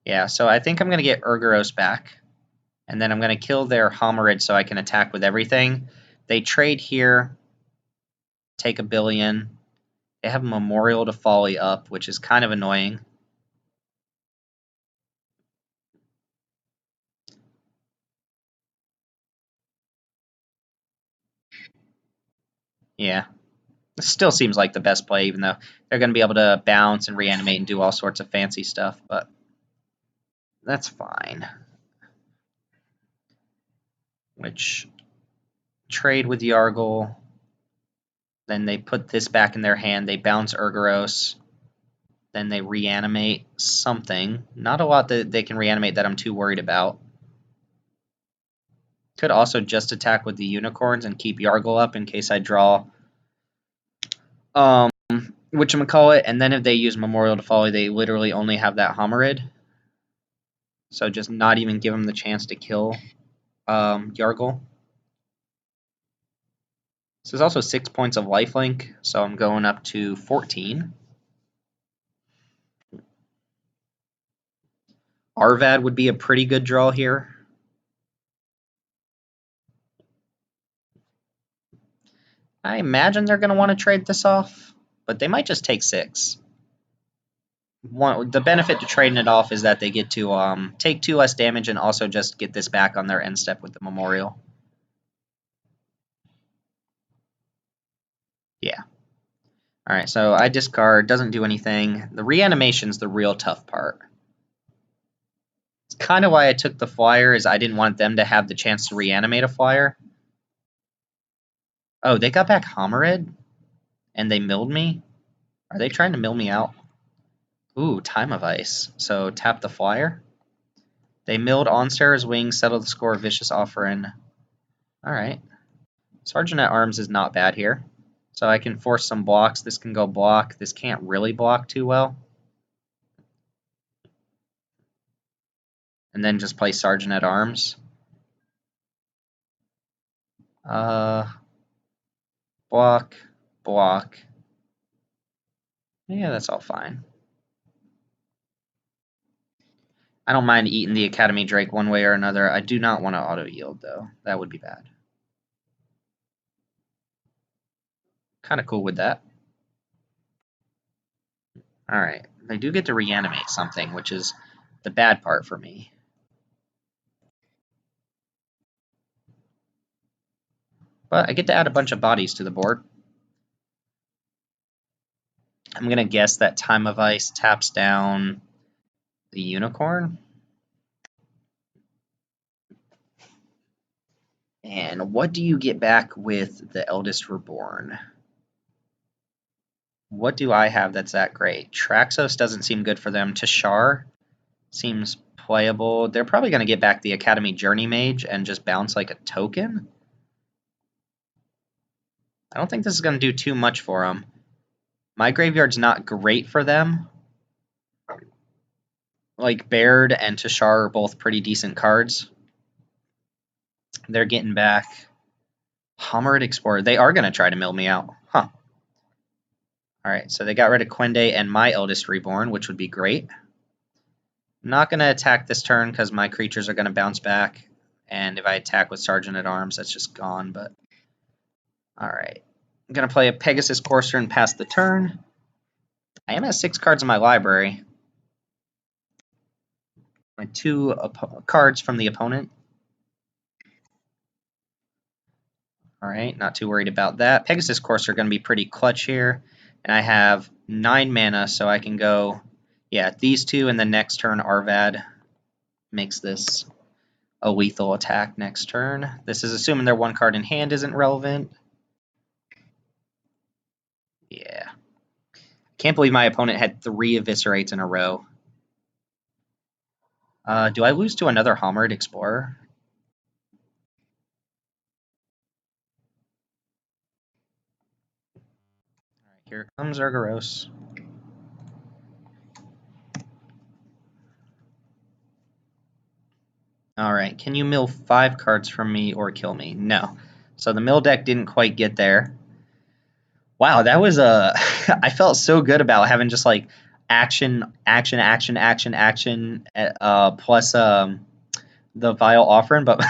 Yeah, so I think I'm going to get Urgaros back. And then I'm going to kill their Homerid so I can attack with everything. They trade here, take 1 billion. They have Memorial to Folly up, which is kind of annoying. Yeah. This still seems like the best play, even though they're going to be able to bounce and reanimate and do all sorts of fancy stuff, but that's fine. Which, trade with Yargle. Then they put this back in their hand. They bounce Urgaros. Then they reanimate something. Not a lot that they can reanimate that I'm too worried about. Could also just attack with the Unicorns and keep Yargle up in case I draw whatchamacallit, and then if they use Memorial to Folly, they literally only have that Homerid. So just not even give them the chance to kill Yargle. This is also 6 points of lifelink, so I'm going up to 14. Arvad would be a pretty good draw here. I imagine they're going to want to trade this off, but they might just take 6. The benefit to trading it off is that they get to take 2 less damage and also just get this back on their end step with the Memorial. Yeah. All right, so I discard, doesn't do anything. The reanimation's the real tough part. It's kind of why I took the flyer, is I didn't want them to have the chance to reanimate a flyer. Oh, they got back Homerid? And they milled me? Are they trying to mill me out? Ooh, Time of Ice. So tap the flyer. They milled Onstara's Wings, settle the score, Vicious Offering. Alright. Sergeant at Arms is not bad here. So I can force some blocks. This can go block. This can't really block too well. And then just play Sergeant at Arms. Block, block. Yeah, that's all fine. I don't mind eating the Academy Drake one way or another. I do not want to auto-yield, though. That would be bad. Kind of cool with that. Alright, they do get to reanimate something, which is the bad part for me. But I get to add a bunch of bodies to the board. I'm going to guess that Time of Ice taps down the Unicorn. And what do you get back with the Eldest Reborn? What do I have that's that great? Traxos doesn't seem good for them. Tashar seems playable. They're probably going to get back the Academy Journey Mage and just bounce like a token. I don't think this is going to do too much for them. My graveyard's not great for them. Like, Baird and Tashar are both pretty decent cards. They're getting back Homerid Explorer. They are going to try to mill me out. Huh. Alright, so they got rid of Quende and my Eldest Reborn, which would be great. I'm not going to attack this turn because my creatures are going to bounce back. And if I attack with Sergeant at Arms, that's just gone. But alright. I'm going to play a Pegasus Courser and pass the turn. I am at 6 cards in my library. My 2 cards from the opponent. Alright, not too worried about that. Pegasus Courser are going to be pretty clutch here. And I have 9 mana, so I can go, yeah, these 2, and the next turn Arvad makes this a lethal attack next turn. This is assuming their 1 card in hand isn't relevant. Yeah. Can't believe my opponent had 3 Eviscerates in a row. Do I lose to another Homerid Explorer? Alright, here comes Urgaros. Alright, can you mill 5 cards from me or kill me? No. So the mill deck didn't quite get there. Wow, that was a. I felt so good about having just like action, action, action, action, action, plus the Vile Offering, but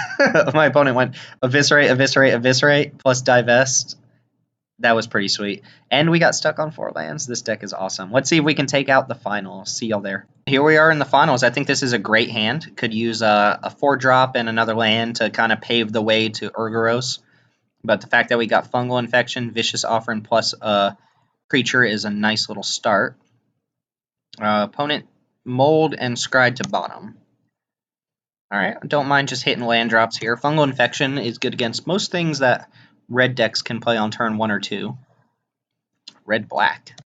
my opponent went Eviscerate, Eviscerate, Eviscerate, plus Divest. That was pretty sweet. And we got stuck on 4 lands. This deck is awesome. Let's see if we can take out the finals. See y'all there. Here we are in the finals. I think this is a great hand. Could use a 4-drop and another land to kind of pave the way to Urgoros. But the fact that we got Fungal Infection, Vicious Offering, plus a creature is a nice little start. Opponent Mold and Scryed to bottom. Alright, don't mind just hitting land drops here. Fungal Infection is good against most things that red decks can play on turn 1 or 2. Red-black.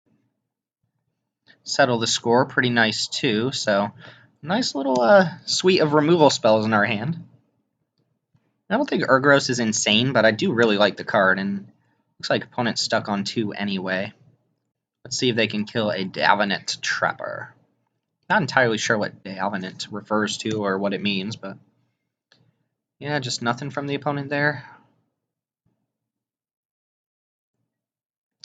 Settle the score, pretty nice too, so nice little suite of removal spells in our hand. I don't think Urgoros is insane, but I do really like the card, and looks like opponent's stuck on 2 anyway. Let's see if they can kill a Davenant Trapper. Not entirely sure what Davenant refers to or what it means, but yeah, just nothing from the opponent there.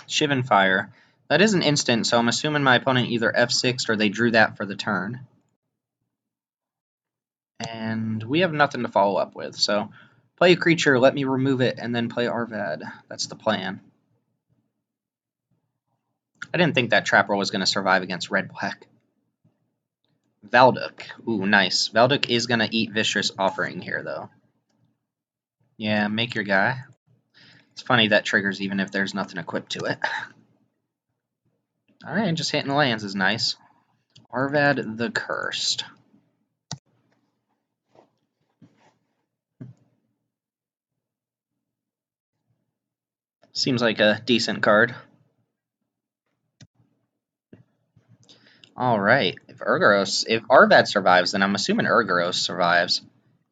Shivan Fire. That is an instant, so I'm assuming my opponent either F6'd or they drew that for the turn. And we have nothing to follow up with, so play a creature, let me remove it, and then play Arvad. That's the plan. I didn't think that Trapper was going to survive against red-black. Valduk. Ooh, nice. Valduk is going to eat Vicious Offering here, though. Yeah, make your guy. It's funny that triggers even if there's nothing equipped to it. Alright, just hitting lands is nice. Arvad the Cursed. Seems like a decent card. Alright, if Arvad survives, then I'm assuming Urgoros survives.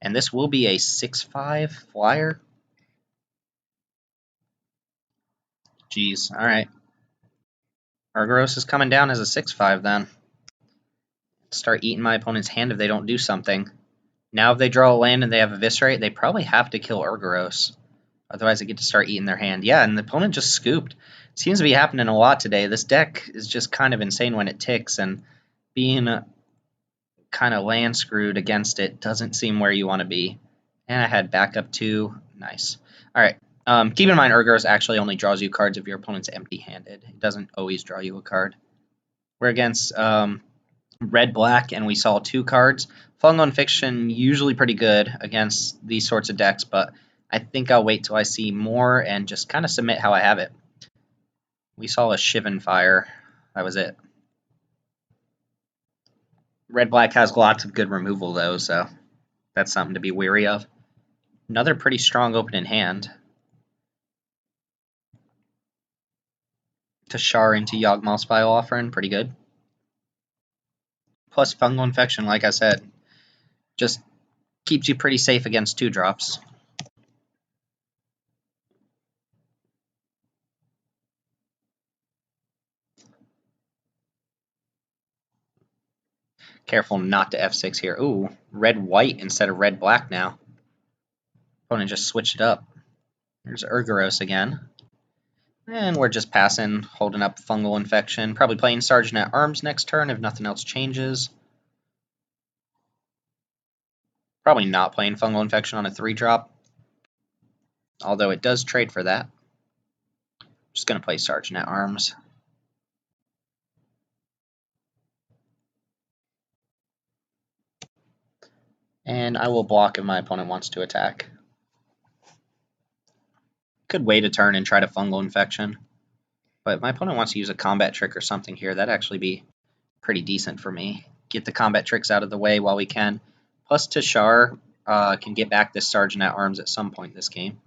And this will be a 6/5 flyer. Jeez, alright. Urgoros is coming down as a 6/5 then. Start eating my opponent's hand if they don't do something. Now if they draw a land and they have Eviscerate, they probably have to kill Urgoros. Otherwise they get to start eating their hand. Yeah, and the opponent just scooped. Seems to be happening a lot today. This deck is just kind of insane when it ticks, and being kind of land screwed against it doesn't seem where you want to be. And I had backup too. Nice. Alright. Keep in mind, Urgoros actually only draws you cards if your opponent's empty-handed. It doesn't always draw you a card. We're against red-black, and we saw 2 cards. Fungal Infection usually pretty good against these sorts of decks, but I think I'll wait till I see more and just kind of submit how I have it. We saw a Shivan Fire. That was it. Red-black has lots of good removal, though, so that's something to be wary of. Another pretty strong opening hand. Tashar into Yawgmoth's Vile Offering, pretty good. Plus Fungal Infection, like I said, just keeps you pretty safe against 2-drops. Careful not to F6 here. Ooh, red-white instead of red-black now. Opponent just switched it up. There's Urgoros again. And we're just passing, holding up Fungal Infection. Probably playing Sergeant at Arms next turn if nothing else changes. Probably not playing Fungal Infection on a 3-drop. Although it does trade for that. Just going to play Sergeant at Arms. And I will block if my opponent wants to attack. Could wait a turn and try to Fungal Infection. But if my opponent wants to use a combat trick or something here, that'd actually be pretty decent for me. Get the combat tricks out of the way while we can. Plus Tashar can get back this Sergeant at Arms at some point this game.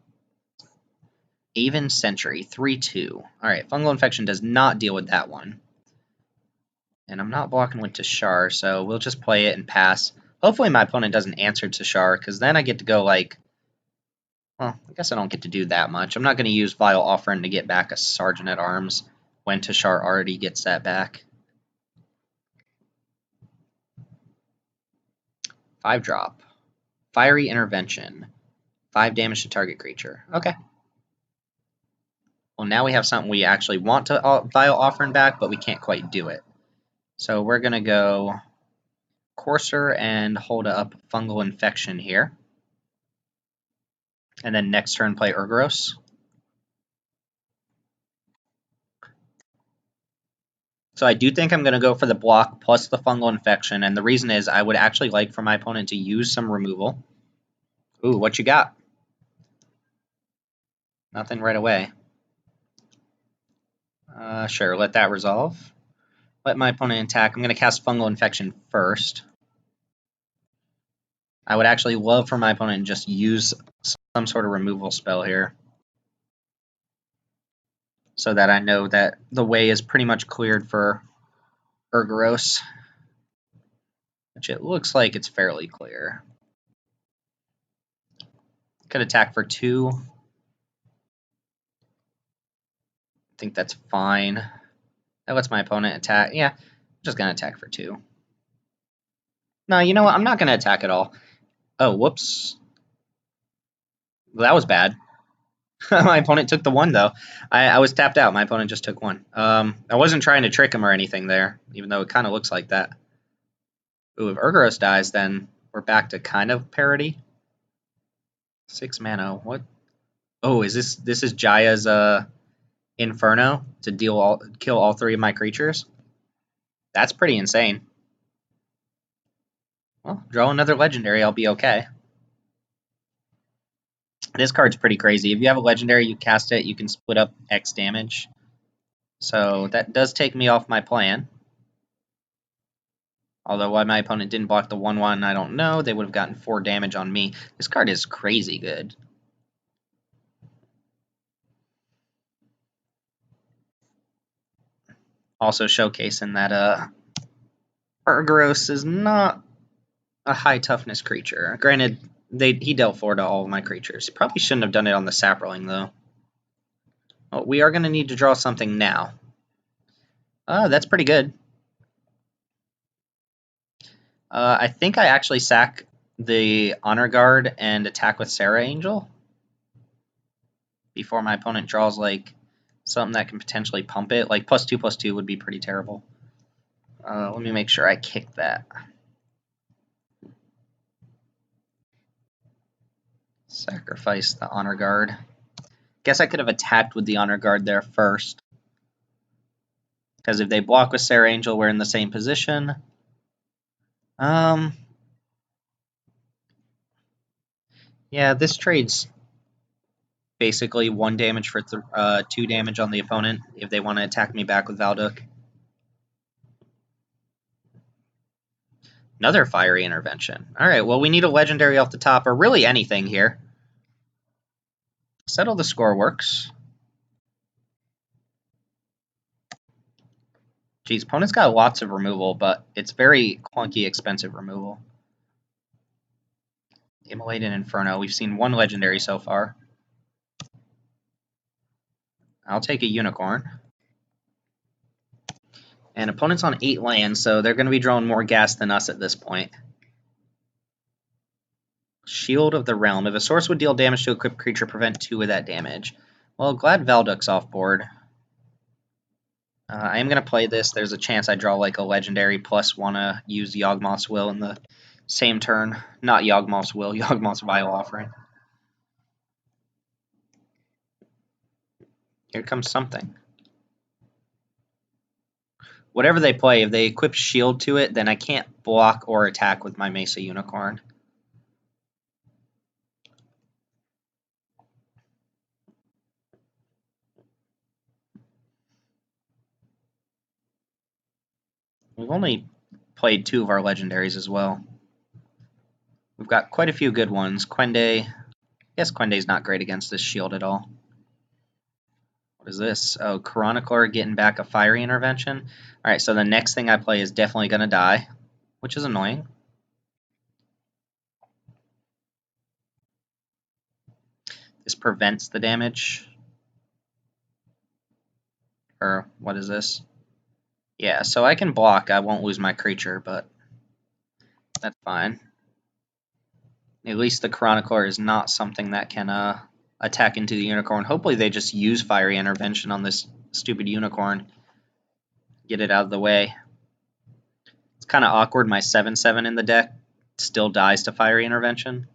Aven Sentry, 3/2. Alright, Fungal Infection does not deal with that one. And I'm not blocking with Tashar, so we'll just play it and pass. Hopefully my opponent doesn't answer Tashar, because then I get to go like... Well, I guess I don't get to do that much. I'm not going to use Vile Offering to get back a Sergeant at Arms when Tashar already gets that back. 5-drop. Fiery Intervention. 5 damage to target creature. Okay. Well, now we have something we actually want to Vile Offering back, but we can't quite do it. So we're going to go Courser and hold up Fungal Infection here. And then next turn play Urgoros. So I do think I'm going to go for the block plus the Fungal Infection, and the reason is I would actually like for my opponent to use some removal. Ooh, what you got? Nothing right away. Sure, let that resolve. Let my opponent attack. I'm going to cast Fungal Infection first. I would actually love for my opponent to just use some sort of removal spell here, so that I know that the way is pretty much cleared for Urgoros, which it looks like it's fairly clear. Could attack for 2. I think that's fine. That lets my opponent attack. Yeah, I'm just going to attack for 2. No, you know what? I'm not going to attack at all. Oh, whoops. Well, that was bad. My opponent took the 1, though. I was tapped out. My opponent just took 1. I wasn't trying to trick him or anything there, even though it kind of looks like that. Ooh, if Urgoros dies, then we're back to kind of parity. 6 mana. What? Oh, is this is Jaya's Inferno to kill all 3 of my creatures? That's pretty insane. Well, draw another legendary, I'll be okay. This card's pretty crazy. If you have a legendary, you cast it, you can split up X damage. So that does take me off my plan. Although why my opponent didn't block the 1/1, I don't know. They would have gotten 4 damage on me. This card is crazy good. Also showcasing that Urgoros is not a high toughness creature. Granted, he dealt 4 to all of my creatures. He probably shouldn't have done it on the Saproling, though. Well, we are going to need to draw something now. That's pretty good. I think I actually sack the Honor Guard and attack with Sarah Angel before my opponent draws like something that can potentially pump it. Like +2/+2 would be pretty terrible. Let me make sure I kick that. Sacrifice the Honor Guard. Guess I could have attacked with the Honor Guard there first. Because if they block with Sarah Angel, we're in the same position. Yeah, this trade's basically 1 damage for 2 damage on the opponent if they want to attack me back with Valduk. Another Fiery Intervention. Alright, well, we need a legendary off the top, or really anything here. Settle the Score works. Geez, opponent's got lots of removal, but it's very clunky, expensive removal. Immolated Inferno. We've seen 1 legendary so far. I'll take a Unicorn. And opponent's on 8 lands, so they're going to be drawing more gas than us at this point. Shield of the Realm. If a source would deal damage to a equipped creature, prevent 2 of that damage. Well, glad Valduk's off board. I am going to play this. There's a chance I draw like a legendary plus want to use Yawgmoth's Will in the same turn. Not Yawgmoth's Will, Yawgmoth's Vile Offering. Here comes something. Whatever they play, if they equip Shield to it, then I can't block or attack with my Mesa Unicorn. We've only played 2 of our legendaries as well. We've got quite a few good ones. Quende. I guess Quende's not great against this shield at all. What is this? Oh, Chronicler getting back a Fiery Intervention. Alright, so the next thing I play is definitely going to die, which is annoying. This prevents the damage. Or what is this? Yeah, so I can block. I won't lose my creature, but that's fine. At least the Chronicler is not something that can attack into the Unicorn. Hopefully they just use Fiery Intervention on this stupid Unicorn. Get it out of the way. It's kind of awkward. My 7/7 in the deck still dies to Fiery Intervention.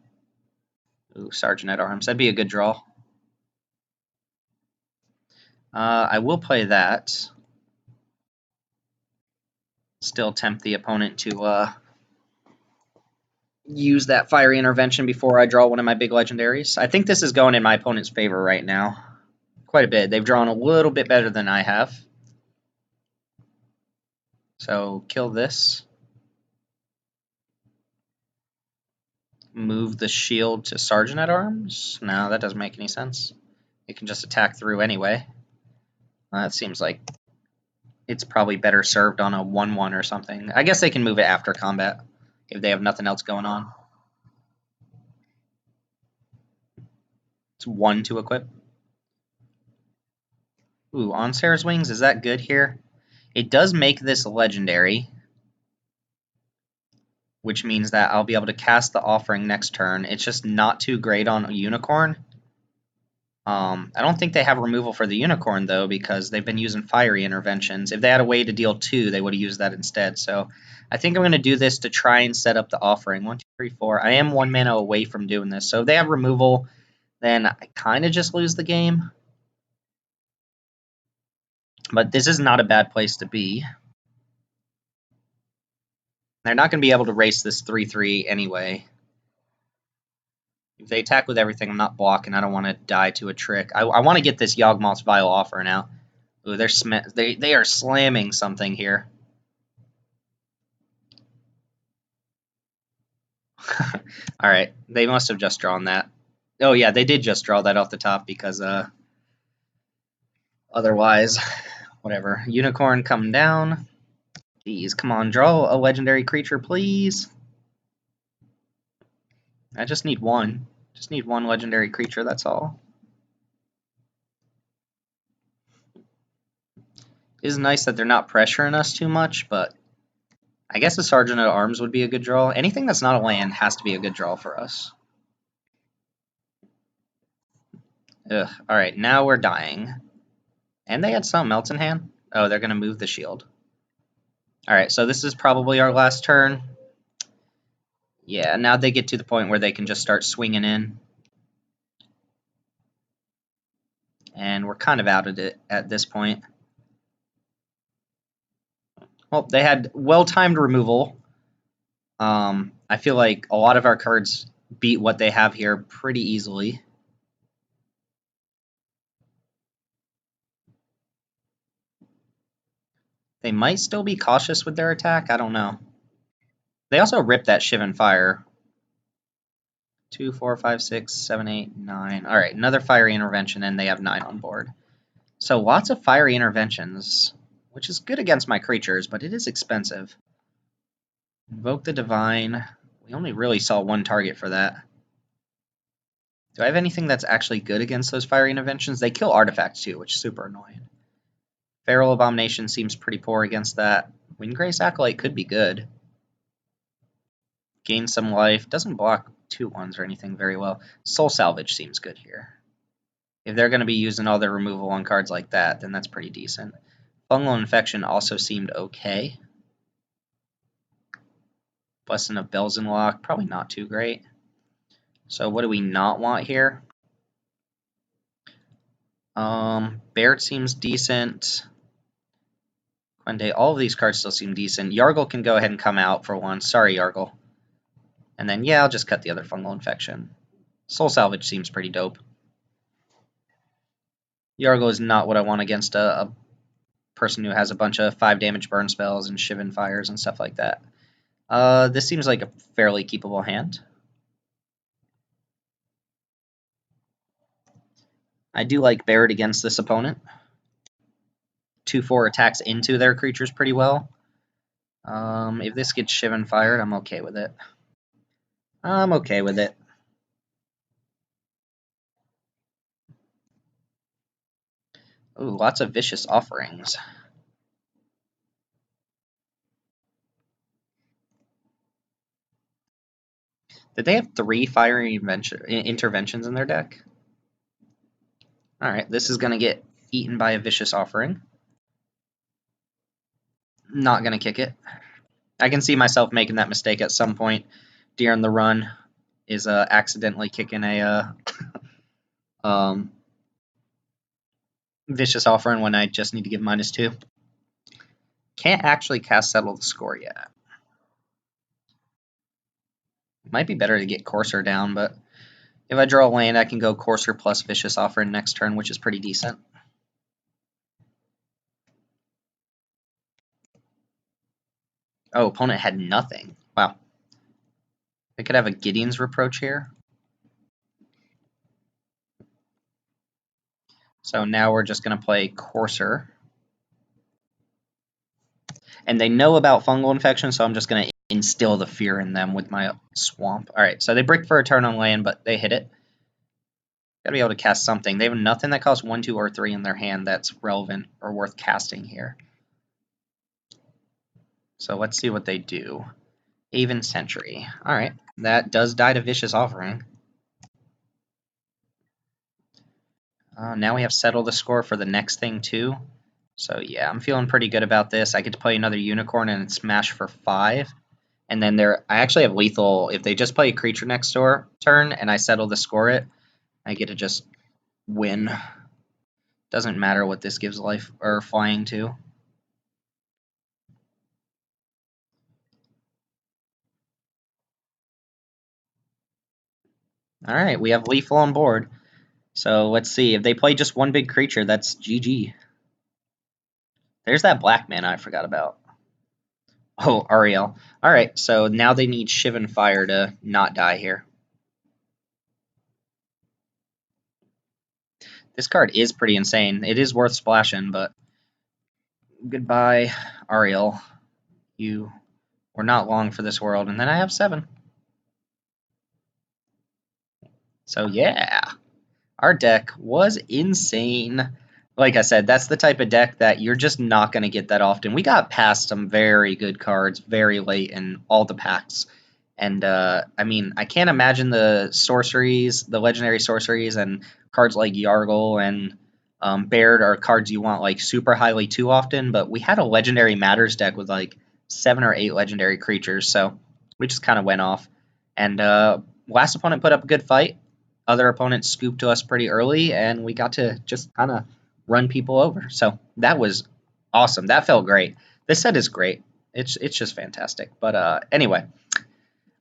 Ooh, Sergeant at Arms. That'd be a good draw. I will play that. Still tempt the opponent to use that Fiery Intervention before I draw one of my big legendaries. I think this is going in my opponent's favor right now. Quite a bit. They've drawn a little bit better than I have. So kill this. Move the shield to Sergeant at Arms? No, that doesn't make any sense. It can just attack through anyway. That seems like it's probably better served on a 1/1 or something. I guess they can move it after combat if they have nothing else going on. It's 1 to equip. Ooh, on Sarah's Wings, is that good here? It does make this legendary, which means that I'll be able to cast the Offering next turn. It's just not too great on a Unicorn. I don't think they have removal for the Unicorn, though, because they've been using Fiery Interventions. If they had a way to deal 2, they would have used that instead. So I think I'm going to do this to try and set up the Offering. 1, 2, 3, 4. I am 1 mana away from doing this. So if they have removal, then I kind of just lose the game. But this is not a bad place to be. They're not going to be able to race this 3/3 anyway. If they attack with everything, I'm not blocking. I don't want to die to a trick. I want to get this Yawgmoth's Vile Offer now. Ooh, they are slamming something here. All right, they must have just drawn that. Oh yeah, they did just draw that off the top because otherwise, whatever. Unicorn come down. Jeez, come on, draw a legendary creature, please. I just need one. Just need one legendary creature, that's all. It is nice that they're not pressuring us too much, but I guess a Sergeant at Arms would be a good draw. Anything that's not a land has to be a good draw for us. Ugh. Alright, now we're dying. And they had something else in hand. Oh, they're going to move the shield. Alright, so this is probably our last turn. Yeah, now they get to the point where they can just start swinging in. And we're kind of out of it at this point. Well, they had well-timed removal. I feel like a lot of our cards beat what they have here pretty easily. They might still be cautious with their attack. I don't know. They also ripped that Shivan Fire. 2, 4, 5, 6, 7, 8, 9. All right, another Fiery Intervention, and they have 9 on board. So lots of Fiery Interventions, which is good against my creatures, but it is expensive. Invoke the Divine. We only really saw one target for that. Do I have anything that's actually good against those Fiery Interventions? They kill artifacts too, which is super annoying. Feral Abomination seems pretty poor against that. Windgrace Acolyte could be good. Gain some life. Doesn't block 2/1s or anything very well. Soul Salvage seems good here. If they're going to be using all their removal on cards like that, then that's pretty decent. Fungal Infection also seemed okay. Blessing of Belzenlock, probably not too great. So what do we not want here? Baird seems decent. Quende, all of these cards still seem decent. Yargle can go ahead and come out for one. Sorry, Yargle. And then, yeah, I'll just cut the other Fungal Infection. Soul Salvage seems pretty dope. Yargle is not what I want against a person who has a bunch of 5 damage burn spells and Shivan Fires and stuff like that. This seems like a fairly keepable hand. I do like Baird against this opponent. 2/4 attacks into their creatures pretty well. If this gets Shivan Fired, I'm okay with it. I'm okay with it. Ooh, lots of Vicious Offerings. Did they have 3 fiery interventions in their deck? Alright, this is going to get eaten by a Vicious Offering. Not going to kick it. I can see myself making that mistake at some point during the run, is accidentally kicking a Vicious Offering when I just need to give -2. Can't actually cast Settle the Score yet. Might be better to get Courser down, but if I draw a land, I can go Courser plus Vicious Offering next turn, which is pretty decent. Oh, opponent had nothing. Wow. I could have a Gideon's Reproach here. So now we're just going to play Courser. And they know about fungal infection, so I'm just going to instill the fear in them with my Swamp. Alright, so they brick for a turn on land, but they hit it. Gotta be able to cast something. They have nothing that costs 1, 2, or 3 in their hand that's relevant or worth casting here. So let's see what they do. Haven Sentry. Alright, that does die to Vicious Offering. Now we have Settle the Score for the next thing, too. So yeah, I'm feeling pretty good about this. I get to play another Unicorn and smash for 5. And then I actually have lethal. If they just play a creature next turn and I Settle the Score it, I get to just win. Doesn't matter what this gives life or flying to. Alright, we have lethal on board. So let's see. If they play just one big creature, that's GG. There's that black mana I forgot about. Oh, Ariel. Alright, so now they need Shivan Fire to not die here. This card is pretty insane. It is worth splashing, but goodbye, Ariel. You were not long for this world. And then I have 7. So yeah, our deck was insane. Like I said, that's the type of deck that you're just not going to get that often. We got past some very good cards very late in all the packs. And, I mean, I can't imagine the sorceries, the legendary sorceries, and cards like Yargle and Baird are cards you want, like, super highly too often. But we had a Legendary Matters deck with, like, 7 or 8 legendary creatures, so we just kind of went off. And last opponent put up a good fight. Other opponents scooped to us pretty early, and we got to just kind of run people over. So that was awesome. That felt great. This set is great. It's just fantastic. But anyway,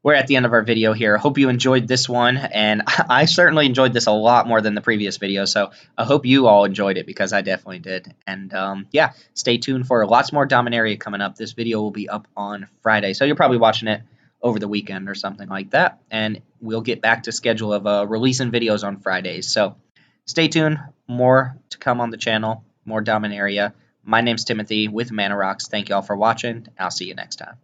we're at the end of our video here. Hope you enjoyed this one, and I certainly enjoyed this a lot more than the previous video, so I hope you all enjoyed it, because I definitely did. And yeah, stay tuned for lots more Dominaria coming up. This video will be up on Friday, so you're probably watching it over the weekend or something like that, and we'll get back to schedule of releasing videos on Fridays. So stay tuned. More to come on the channel, more Dominaria. My name's Timothy with Mana Rocks. Thank you all for watching. I'll see you next time.